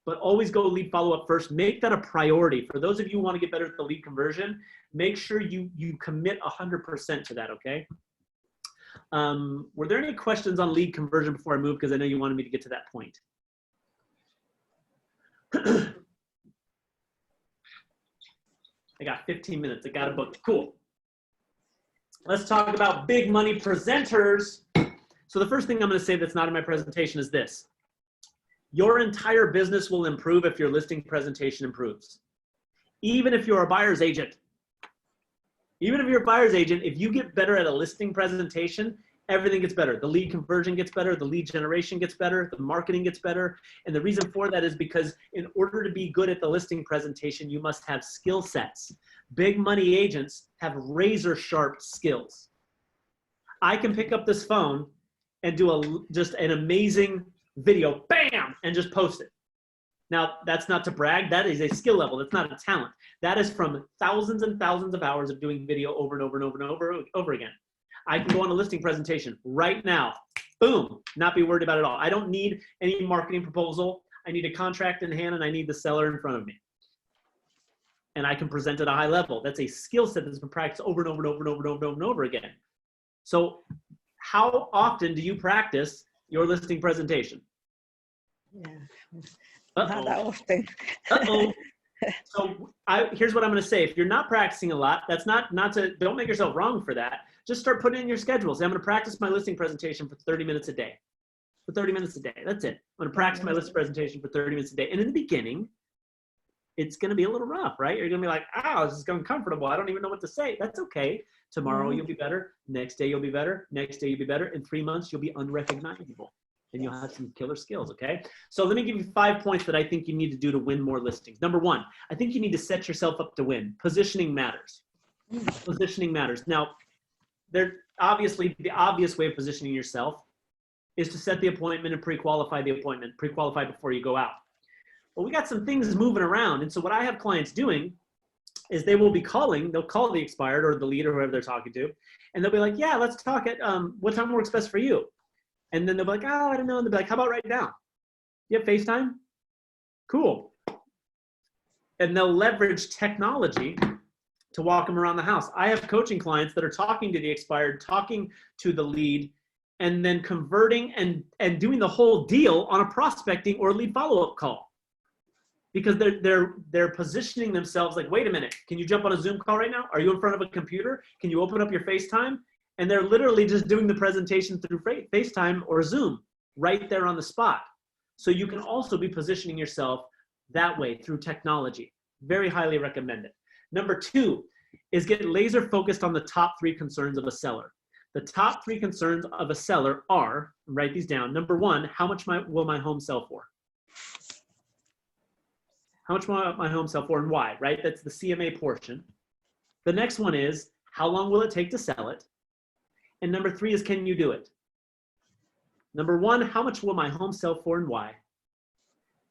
But always go lead follow-up first. Make that a priority. For those of you who want to get better at the lead conversion, make sure you commit 100% to that, okay? Were there any questions on lead conversion before I move? Because I know you wanted me to get to that point. I got 15 minutes. I got a book. Cool. Let's talk about big money presenters. So the first thing I'm going to say that's not in my presentation is this: your entire business will improve if your listing presentation improves. Even if you're a buyer's agent. Even if you're a buyer's agent, if you get better at a listing presentation, everything gets better. The lead conversion gets better. The lead generation gets better. The marketing gets better. And the reason for that is because in order to be good at the listing presentation, you must have skill sets. Big money agents have razor sharp skills. I can pick up this phone and do just an amazing video, bam, and just post it. Now, that's not to brag. That is a skill level. That's not a talent. That is from thousands and thousands of hours of doing video over and over and over and over again. I can go on a listing presentation right now, boom, not be worried about it all. I don't need any marketing proposal. I need a contract in hand, and I need the seller in front of me. And I can present at a high level. That's a skill set that's been practiced over and over and over and over and over and over and over again. So how often do you practice your listing presentation? Yeah. Uh-oh. Not often. Uh-oh. So here's what I'm going to say. If you're not practicing a lot, that's not to, don't make yourself wrong for that. Just start putting in your schedule. Say, I'm going to practice my listing presentation for 30 minutes a day. For 30 minutes a day. That's it. I'm going to practice my listing presentation for 30 minutes a day. And in the beginning, it's going to be a little rough, right? You're going to be like, oh, this is uncomfortable. I don't even know what to say. That's okay. Tomorrow you'll be better. Next day you'll be better. Next day you'll be better. In 3 months, you'll be unrecognizable. and you'll have some killer skills, okay? So let me give you 5 points that I think you need to do to win more listings. Number 1, I think you need to set yourself up to win. Positioning matters. Positioning matters. Now, obviously, the obvious way of positioning yourself is to set the appointment and pre-qualify the appointment, pre-qualify before you go out. But we got some things moving around, and so what I have clients doing is they will be calling, they'll call the expired or the lead or whoever they're talking to, and they'll be like, yeah, let's talk at, what time works best for you? And then they'll be like, oh, I don't know. And they'll be like, how about right now? You have FaceTime? Cool. And they'll leverage technology to walk them around the house. I have coaching clients that are talking to the expired, talking to the lead, and then converting and doing the whole deal on a prospecting or lead follow-up call. Because they're positioning themselves like, wait a minute, can you jump on a Zoom call right now? Are you in front of a computer? Can you open up your FaceTime? And they're literally just doing the presentation through FaceTime or Zoom right there on the spot. So you can also be positioning yourself that way through technology. Very highly recommend it. Number 2 is get laser focused on the top 3 concerns of a seller. The top 3 concerns of a seller are, write these down. Number 1, how much will my home sell for? How much will my home sell for and why, right? That's the CMA portion. The next one is, how long will it take to sell it? And number 3 is, can you do it? Number 1, how much will my home sell for and why?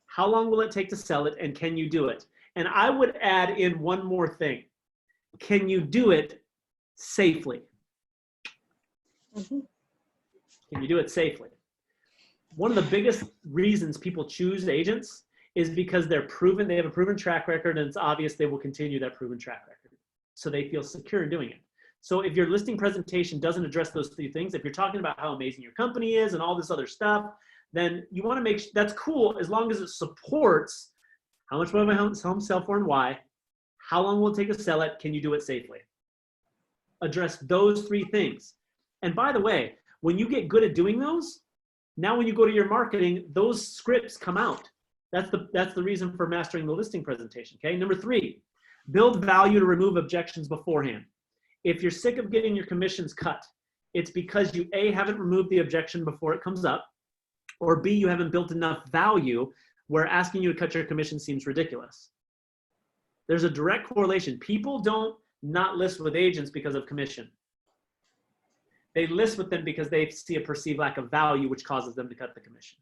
How long will it take to sell it and can you do it? And I would add in one more thing. Can you do it safely? Can you do it safely? One of the biggest reasons people choose agents is because they're proven, they have a proven track record, and it's obvious they will continue that proven track record. So they feel secure in doing it. So if your listing presentation doesn't address those 3 things, if you're talking about how amazing your company is and all this other stuff, then you want to make that's cool as long as it supports how much will my home sell for and why, how long will it take to sell it, can you do it safely? Address those 3 things. And by the way, when you get good at doing those, now when you go to your marketing, those scripts come out. That's the reason for mastering the listing presentation, okay? Number 3, build value to remove objections beforehand. If you're sick of getting your commissions cut, it's because you A, haven't removed the objection before it comes up, or B, you haven't built enough value where asking you to cut your commission seems ridiculous. There's a direct correlation. People don't not list with agents because of commission. They list with them because they see a perceived lack of value, which causes them to cut the commission.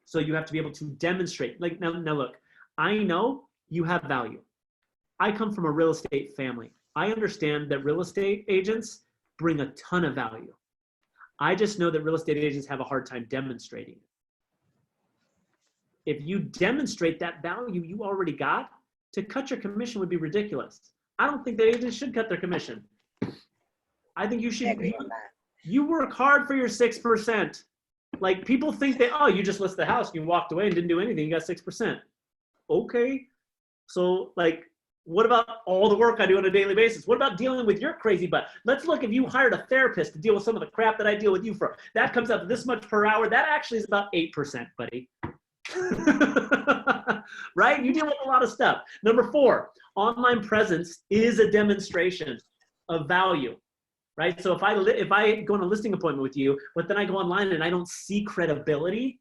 So you have to be able to demonstrate. Like now look, I know you have value. I come from a real estate family. I understand that real estate agents bring a ton of value. I just know that real estate agents have a hard time demonstrating it. If you demonstrate that value you already got, to cut your commission would be ridiculous. I don't think that agents should cut their commission. I think you should. You work hard for your 6%. Like people think that, oh, you just list the house, you walked away and didn't do anything, you got 6%. Okay. So like, what about all the work I do on a daily basis? What about dealing with your crazy butt? Let's look, if you hired a therapist to deal with some of the crap that I deal with you for, that comes up to this much per hour. That actually is about 8%, buddy. Right? You deal with a lot of stuff. Number 4, online presence is a demonstration of value. Right? So if I go on a listing appointment with you, but then I go online and I don't see credibility,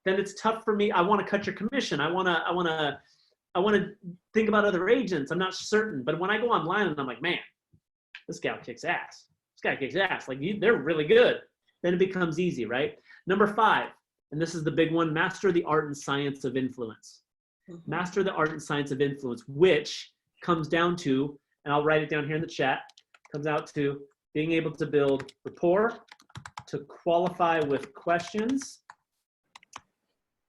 then it's tough for me. I want to cut your commission. I want to think about other agents. I'm not certain. But when I go online and I'm like, man, this gal kicks ass. This guy kicks ass. Like they're really good. Then it becomes easy, right? Number 5, and this is the big one, master the art and science of influence. Master the art and science of influence, which comes down to, and I'll write it down here in the chat, comes out to being able to build rapport, to qualify with questions,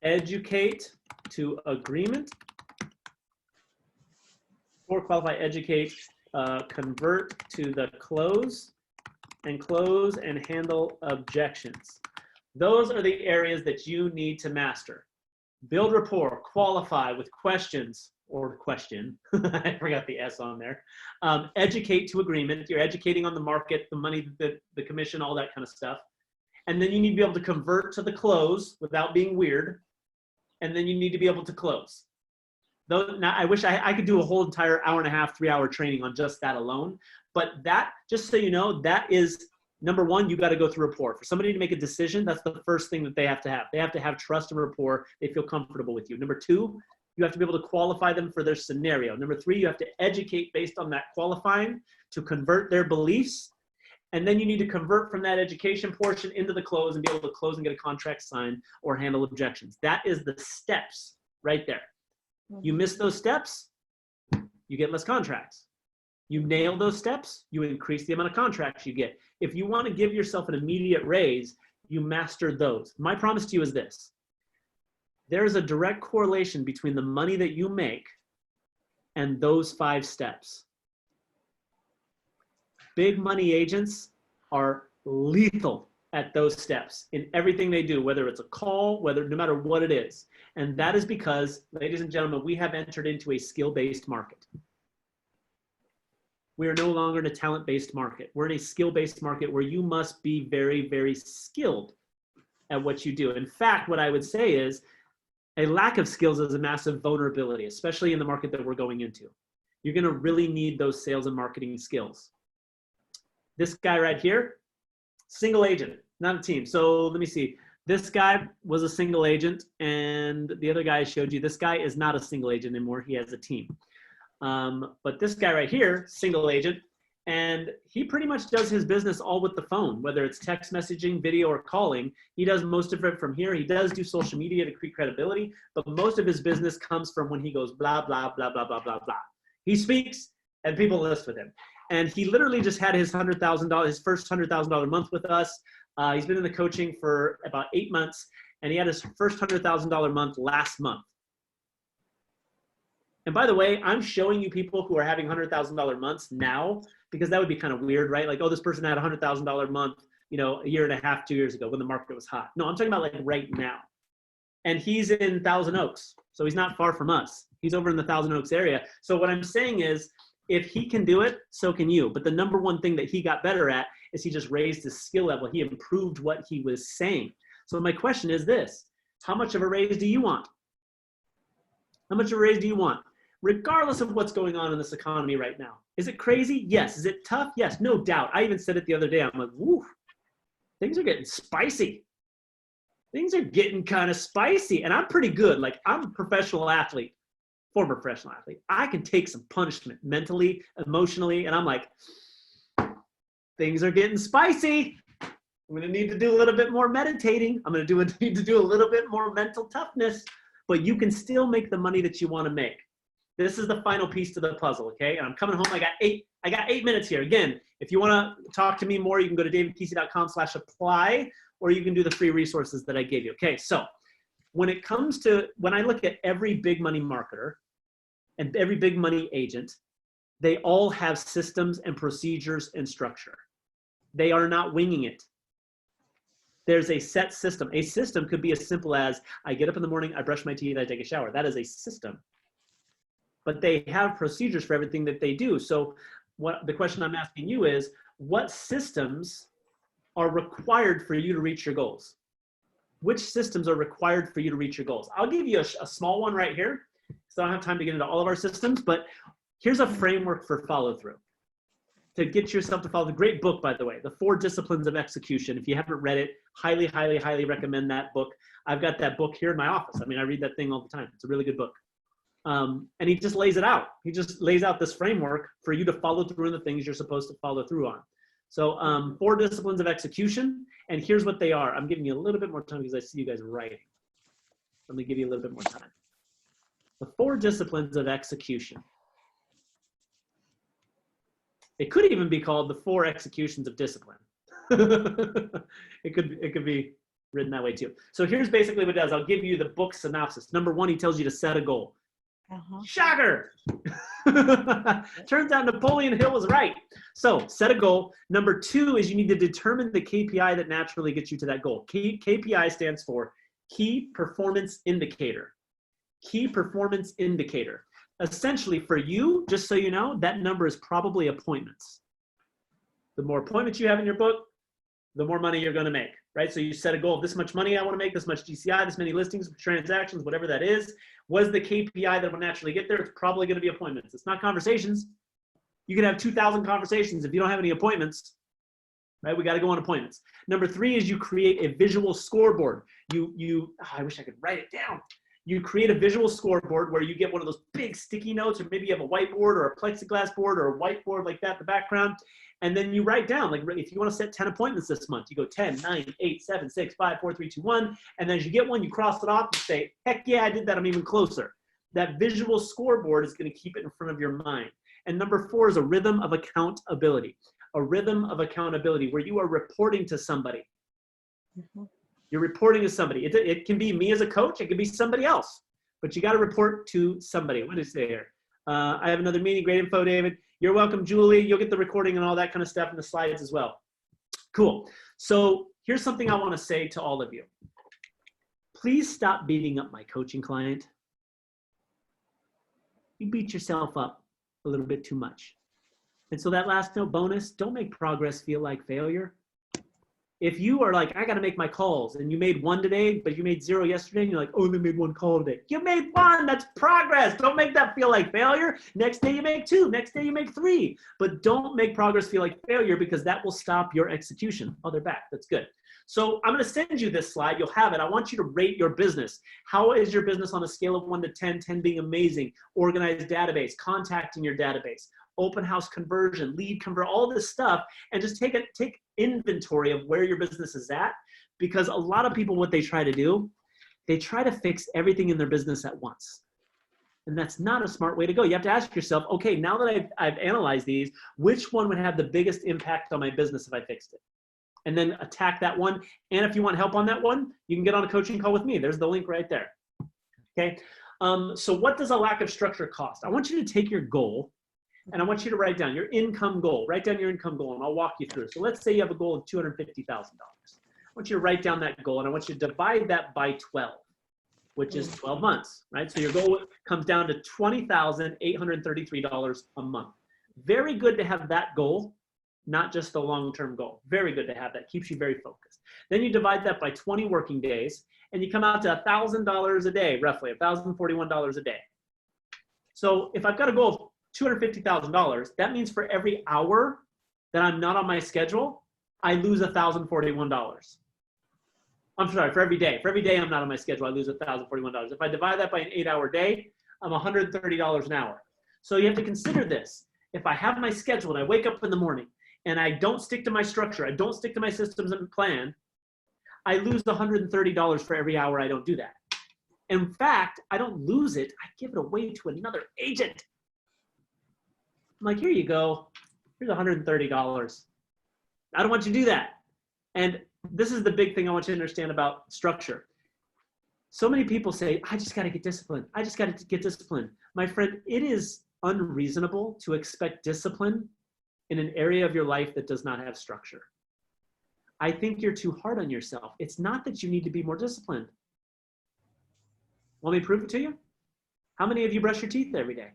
educate to agreement, or qualify, educate, convert to the close, and close and handle objections. Those are the areas that you need to master. Build rapport, qualify with questions, or question, I forgot the S on there. Educate to agreement, you're educating on the market, the money, the commission, all that kind of stuff. And then you need to be able to convert to the close without being weird. And then you need to be able to close. Though, now I wish I could do a whole entire 1.5 to 3 hour training on just that alone. But that, just so you know, that is Number one, you got to go through rapport. For somebody to make a decision, that's the first thing that they have to have. They have to have trust and rapport. They feel comfortable with you. Number two, you have to be able to qualify them for their scenario. Number three, you have to educate based on that qualifying to convert their beliefs. And then you need to convert from that education portion into the close and be able to close and get a contract signed or handle objections. That is the steps right there. You miss those steps, you get less contracts. You nail those steps, you increase the amount of contracts you get. If you want to give yourself an immediate raise, you master those. My promise to you is this. There is a direct correlation between the money that you make and those 5 steps. Big money agents are lethal at those steps in everything they do, whether it's a call, no matter what it is. And that is because, ladies and gentlemen, we have entered into a skill-based market. We are no longer in a talent-based market. We're in a skill-based market where you must be very, very skilled at what you do. In fact, what I would say is a lack of skills is a massive vulnerability, especially in the market that we're going into. You're going to really need those sales and marketing skills. This guy right here, single agent, not a team. So let me see. This guy was a single agent, and the other guy I showed you, this guy is not a single agent anymore. He has a team. But this guy right here, single agent, and he pretty much does his business all with the phone, whether it's text messaging, video, or calling. He does most of it from here. He does do social media to create credibility, but most of his business comes from when he goes blah, blah, blah, blah, blah, blah, blah. He speaks and people list with him. And he literally just had his $100,000, his first $100,000 month with us. He's been in the coaching for about 8 months, and he had his first $100,000 month last month. And by the way, I'm showing you people who are having $100,000 months now, because that would be kind of weird, right? Like, oh, this person had a $100,000 month, you know, a year and a half, 2 years ago when the market was hot. No, I'm talking about like right now. And he's in Thousand Oaks, so he's not far from us. He's over in the Thousand Oaks area. So what I'm saying is, if he can do it, so can you. But the number one thing that he got better at is he just raised his skill level. He improved what he was saying. So my question is this: how much of a raise do you want? How much of a raise do you want? Regardless of what's going on in this economy right now. Is it crazy? Yes. Is it tough? Yes, no doubt. I even said it the other day. I'm like, woo, things are getting spicy. Things are getting kind of spicy. And I'm pretty good. Like, I'm a professional athlete, former professional athlete. I can take some punishment mentally, emotionally, and I'm like, things are getting spicy. I'm going to need to do a little bit more meditating. I'm going to need to do a little bit more mental toughness, but you can still make the money that you want to make. This is the final piece to the puzzle, okay? And I'm coming home. I got eight minutes here. Again, if you want to talk to me more, you can go to davidkeesee.com/apply, or you can do the free resources that I gave you. Okay, so when I look at every big money marketer and every big money agent, they all have systems and procedures and structure. They are not winging it. There's a set system. A system could be as simple as I get up in the morning, I brush my teeth, I take a shower. That is a system. But they have procedures for everything that they do. So the question I'm asking you is, what systems are required for you to reach your goals? Which systems are required for you to reach your goals? I'll give you a small one right here. So I don't have time to get into all of our systems, but here's a framework for follow through. To get yourself to follow, the great book, by the way, The 4 Disciplines of Execution. If you haven't read it, highly, highly, highly recommend that book. I've got that book here in my office. I mean, I read that thing all the time. It's a really good book. And he just lays it out. He just lays out this framework for you to follow through on the things you're supposed to follow through on. So 4 disciplines of execution, and here's what they are. I'm giving you a little bit more time because I see you guys writing. Let me give you a little bit more time. The 4 disciplines of execution. It could even be called the 4 executions of discipline. It could be written that way too. So here's basically what it does. I'll give you the book synopsis. Number 1, he tells you to set a goal. Shocker! Turns out Napoleon Hill was right. So set a goal. Number 2 is you need to determine the KPI that naturally gets you to that goal. KPI stands for Key Performance Indicator. Key Performance Indicator. Essentially for you, just so you know, that number is probably appointments. The more appointments you have in your book, the more money you're going to make, right? So you set a goal of this much money I want to make, this much GCI, this many listings, transactions, whatever that is. What is the KPI that will naturally get there? It's probably going to be appointments. It's not conversations. You can have 2,000 conversations. If you don't have any appointments, right? We got to go on appointments. Number 3 is you create a visual scoreboard. I wish I could write it down. You create a visual scoreboard where you get one of those big sticky notes, or maybe you have a whiteboard or a plexiglass board or a whiteboard like that in the background. And then you write down, like if you want to set 10 appointments this month, you go 10, 9, 8, 7, 6, 5, 4, 3, 2, 1. And then as you get one, you cross it off and say, heck yeah, I did that. I'm even closer. That visual scoreboard is going to keep it in front of your mind. And number 4 is a rhythm of accountability. A rhythm of accountability where you are reporting to somebody. You're reporting to somebody. It can be me as a coach. It can be somebody else. But you got to report to somebody. What does it say here? I have another meeting. Great info, David. You're welcome, Julie. You'll get the recording and all that kind of stuff in the slides as well. Cool. So here's something I want to say to all of you. Please stop beating up my coaching client. You beat yourself up a little bit too much. And so that last note bonus, don't make progress feel like failure. If you are like, I got to make my calls, and you made 1 today, but you made 0 yesterday, and you're like, oh, I only made 1 call today. You made 1, that's progress. Don't make that feel like failure. Next day you make 2, next day you make 3, but don't make progress feel like failure, because that will stop your execution. Oh, they're back, that's good. So I'm going to send you this slide. You'll have it. I want you to rate your business. How is your business on a scale of 1 to 10, 10 being amazing, organized database, contacting your database, open house conversion, lead convert, all this stuff, and just take inventory of where your business is at. Because a lot of people, what they try to do, they try to fix everything in their business at once. And that's not a smart way to go. You have to ask yourself, okay, now that I've analyzed these, which one would have the biggest impact on my business if I fixed it? And then attack that one. And if you want help on that one, you can get on a coaching call with me. There's the link right there. Okay. So what does a lack of structure cost? I want you to take your goal, and I want you to write down your income goal. Write down your income goal, and I'll walk you through. So let's say you have a goal of $250,000. I want you to write down that goal, and I want you to divide that by 12, which is 12 months, right? So your goal comes down to $20,833 a month. Very good to have that goal, not just the long-term goal. Very good to have that. Keeps you very focused. Then you divide that by 20 working days, and you come out to $1,000 a day, roughly $1,041 a day. So if I've got a goal of $250,000, that means for every hour that I'm not on my schedule, I lose $1,041. I'm sorry, for every day. For every day I'm not on my schedule, I lose $1,041. If I divide that by an 8-hour day, I'm $130 an hour. So you have to consider this. If I have my schedule and I wake up in the morning and I don't stick to my structure, I don't stick to my systems and plan, I lose $130 for every hour I don't do that. In fact, I don't lose it, I give it away to another agent. I'm like, here you go. Here's $130. I don't want you to do that. And this is the big thing I want you to understand about structure. So many people say, I just got to get disciplined. I just got to get disciplined. My friend, it is unreasonable to expect discipline in an area of your life that does not have structure. I think you're too hard on yourself. It's not that you need to be more disciplined. Want me to prove it to you? How many of you brush your teeth every day?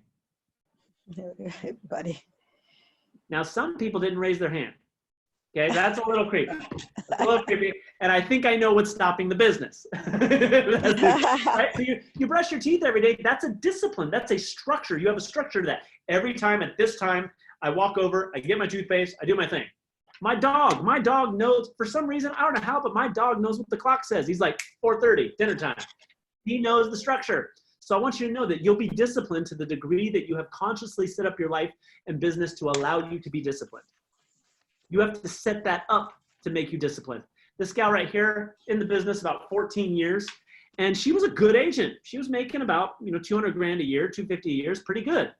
Everybody. Now, some people didn't raise their hand. Okay, that's a little creepy. That's a little creepy. And I think I know what's stopping the business. Right? So you brush your teeth every day. That's a discipline. That's a structure. You have a structure to that. Every time at this time, I walk over, I get my toothpaste, I do my thing. My dog knows, for some reason, I don't know how, but my dog knows what the clock says. He's like 4:30, dinner time. He knows the structure. So I want you to know that you'll be disciplined to the degree that you have consciously set up your life and business to allow you to be disciplined. You have to set that up to make you disciplined. This gal right here in the business about 14 years, and she was a good agent. She was making about 200 grand a year, 250 a year, is pretty good.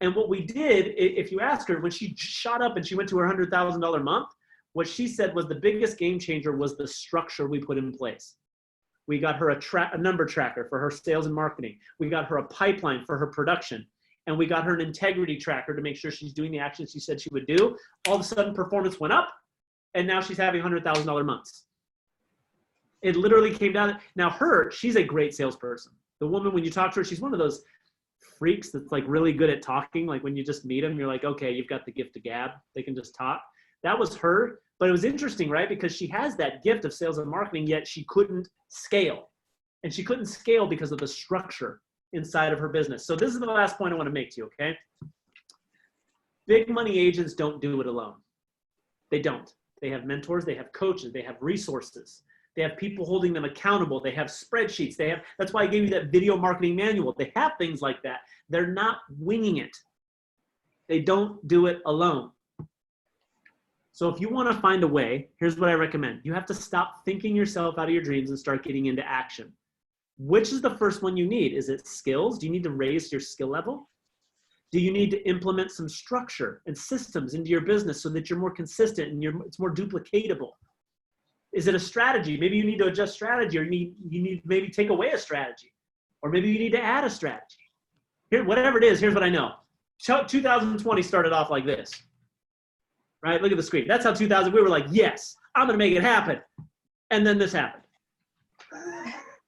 And what we did, if you ask her, when she shot up and she went to her $100,000 month, what she said was the biggest game changer was the structure we put in place. We got her a number tracker for her sales and marketing. We got her a pipeline for her production. And we got her an integrity tracker to make sure she's doing the actions she said she would do. All of a sudden, performance went up, and now she's having $100,000 months. It literally came down. Now she's a great salesperson. The woman, when you talk to her, she's one of those freaks that's like really good at talking. Like when you just meet them, you're like, okay, you've got the gift of gab. They can just talk. That was her. But it was interesting, right? Because she has that gift of sales and marketing, yet she couldn't scale. And she couldn't scale because of the structure inside of her business. So this is the last point I want to make to you, okay? Big money agents don't do it alone. They don't. They have mentors, they have coaches, they have resources. They have people holding them accountable. They have spreadsheets. That's why I gave you that video marketing manual. They have things like that. They're not winging it. They don't do it alone. So if you want to find a way, here's what I recommend. You have to stop thinking yourself out of your dreams and start getting into action. Which is the first one you need? Is it skills? Do you need to raise your skill level? Do you need to implement some structure and systems into your business so that you're more consistent and it's more duplicatable? Is it a strategy? Maybe you need to adjust strategy, or you need to maybe take away a strategy, or maybe you need to add a strategy. Here, whatever it is, here's what I know. 2020 started off like this, right? Look at the screen. That's how we were like, yes, I'm going to make it happen. And then this happened.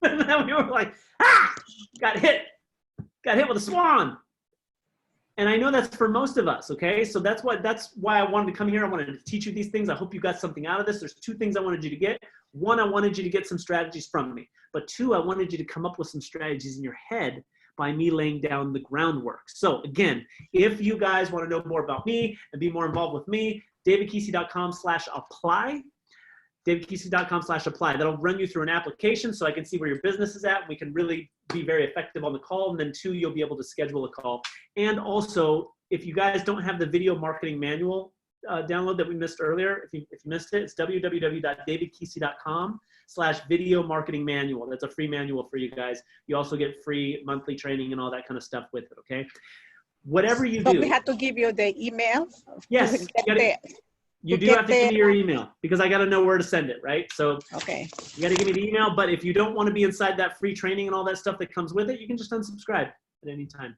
And then we were like, got hit with a swan. And I know that's for most of us, okay? So that's why I wanted to come here. I wanted to teach you these things. I hope you got something out of this. There's two things I wanted you to get. One, I wanted you to get some strategies from me. But two, I wanted you to come up with some strategies in your head by me laying down the groundwork. So again, if you guys want to know more about me and be more involved with me, davidkeesee.com/apply. davidkeesee.com/apply. That'll run you through an application so I can see where your business is at. We can really be very effective on the call. And then two, you'll be able to schedule a call. And also, if you guys don't have the video marketing manual download that we missed earlier, if you missed it, it's www.davidkeesee.com/video marketing manual. That's a free manual for you guys. You also get free monthly training and all that kind of stuff with it, okay? Whatever you do. So we have to give you the email? Yes. You do have to give me your email because I got to know where to send it, right? So okay, you got to give me the email. But if you don't want to be inside that free training and all that stuff that comes with it, you can just unsubscribe at any time.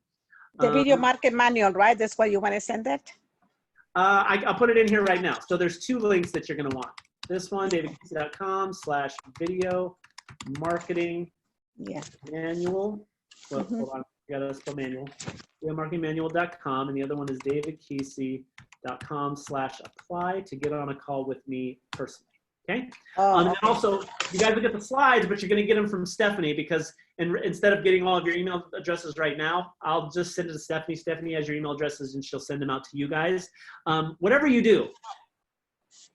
The video market manual, right? That's why you want to send it? I'll put it in here right now. So there's two links that you're going to want. This one, davidkeesee.com/video marketing manual. Well, hold on. I got to spell manual. Videomarketingmanual.com. And the other one is davidkeesee.com/apply to get on a call with me personally. Okay. And then also, you guys will get the slides, but you're going to get them from Stephanie because instead of getting all of your email addresses right now, I'll just send it to Stephanie. Stephanie has your email addresses and she'll send them out to you guys. Whatever you do,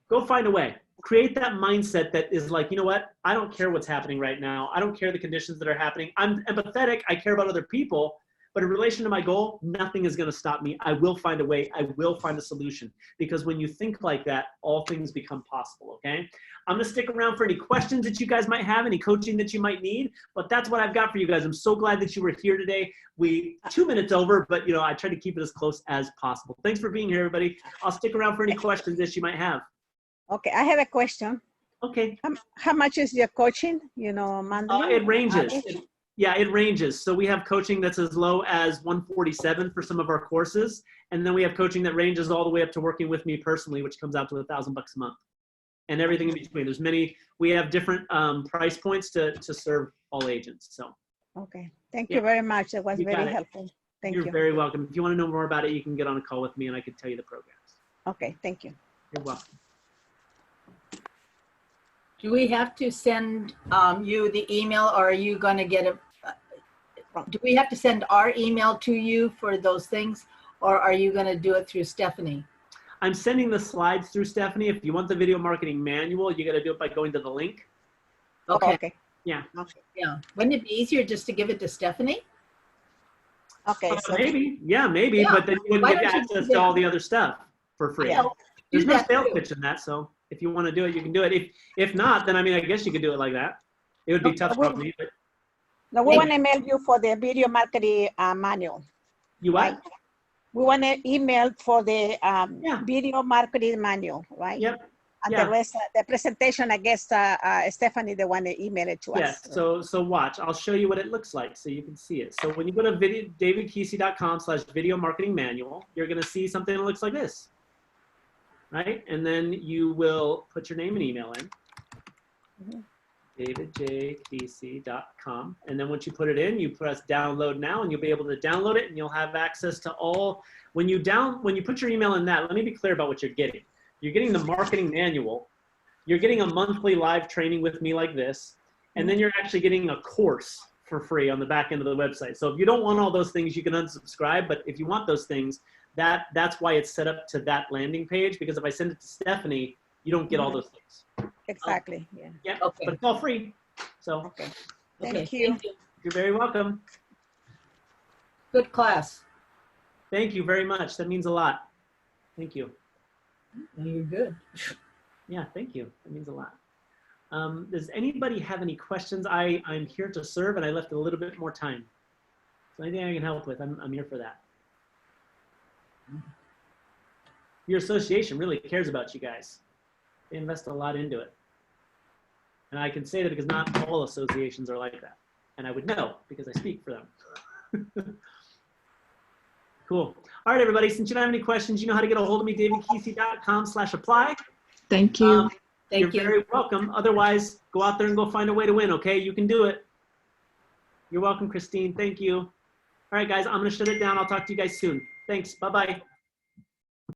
go find a way. Create that mindset that is like, you know what? I don't care what's happening right now. I don't care the conditions that are happening. I'm empathetic. I care about other people. But in relation to my goal, nothing is going to stop me. I will find a way. I will find a solution. Because when you think like that, all things become possible, okay? I'm going to stick around for any questions that you guys might have, any coaching that you might need. But that's what I've got for you guys. I'm so glad that you were here today. 2 minutes over, but you know, I try to keep it as close as possible. Thanks for being here, everybody. I'll stick around for any questions that you might have. Okay, I have a question. Okay. How much is your coaching, you know, monthly? It ranges. It ranges. So we have coaching that's as low as $147 for some of our courses. And then we have coaching that ranges all the way up to working with me personally, which comes out to $1,000 a month. And everything in between. We have different price points to serve all agents. So. Okay. Thank you very much. That was very helpful. Thank you. You're very welcome. If you want to know more about it, you can get on a call with me and I can tell you the programs. Okay. Thank you. You're welcome. Do we have to send you the email, or are you going to get do we have to send our email to you for those things, or are you going to do it through Stephanie? I'm sending the slides through Stephanie. If you want the video marketing manual, you got to do it by going to the link. Okay. Oh, okay. Yeah. Okay. Yeah. Wouldn't it be easier just to give it to Stephanie? Okay. So Maybe. Yeah, maybe. Yeah. But then you wouldn't Why get don't you access do to all that? the other stuff for free. Yeah. There's Do no that sales too. pitch in that. So if you want to do it, you can do it. If not, then I mean, I guess you could do it like that. It would be tough for me. But now we want to email you for the video marketing manual. you what? Right? We want to email for the video marketing manual, right? Yep. And the rest, the presentation, I guess Stephanie, the one that email it to us. Yes. So watch. I'll show you what it looks like so you can see it. So when you go to davidkeesee.com/video marketing manual, you're going to see something that looks like this. Right? And then you will put your name and email in. davidjkeesee.com. And then once you put it in, you press download now and you'll be able to download it and you'll have access to all. When you put your email in that, let me be clear about what you're getting. You're getting the marketing manual. You're getting a monthly live training with me like this. And then you're actually getting a course for free on the back end of the website. So if you don't want all those things, you can unsubscribe. But if you want those things, that's why it's set up to that landing page. Because if I send it to Stephanie, you don't get all those things. Exactly, yeah. Yeah, Okay. but it's all free. So Okay. Okay, Thank you. you're very welcome. Good class. Thank you very much. That means a lot. Thank you. You're good. Yeah, thank you. That means a lot. Does anybody have any questions? I'm here to serve, and I left a little bit more time. So anything I can help with, I'm here for that. Your association really cares about you guys. They invest a lot into it. And I can say that because not all associations are like that. And I would know because I speak for them. Cool. All right, everybody, since you don't have any questions, you know how to get a hold of me, davidkeesee.com/apply. Thank you. You're Thank you. very welcome. Otherwise, go out there and go find a way to win, okay? You can do it. You're welcome, Christine. Thank you. All right, guys, I'm going to shut it down. I'll talk to you guys soon. Thanks. Bye-bye.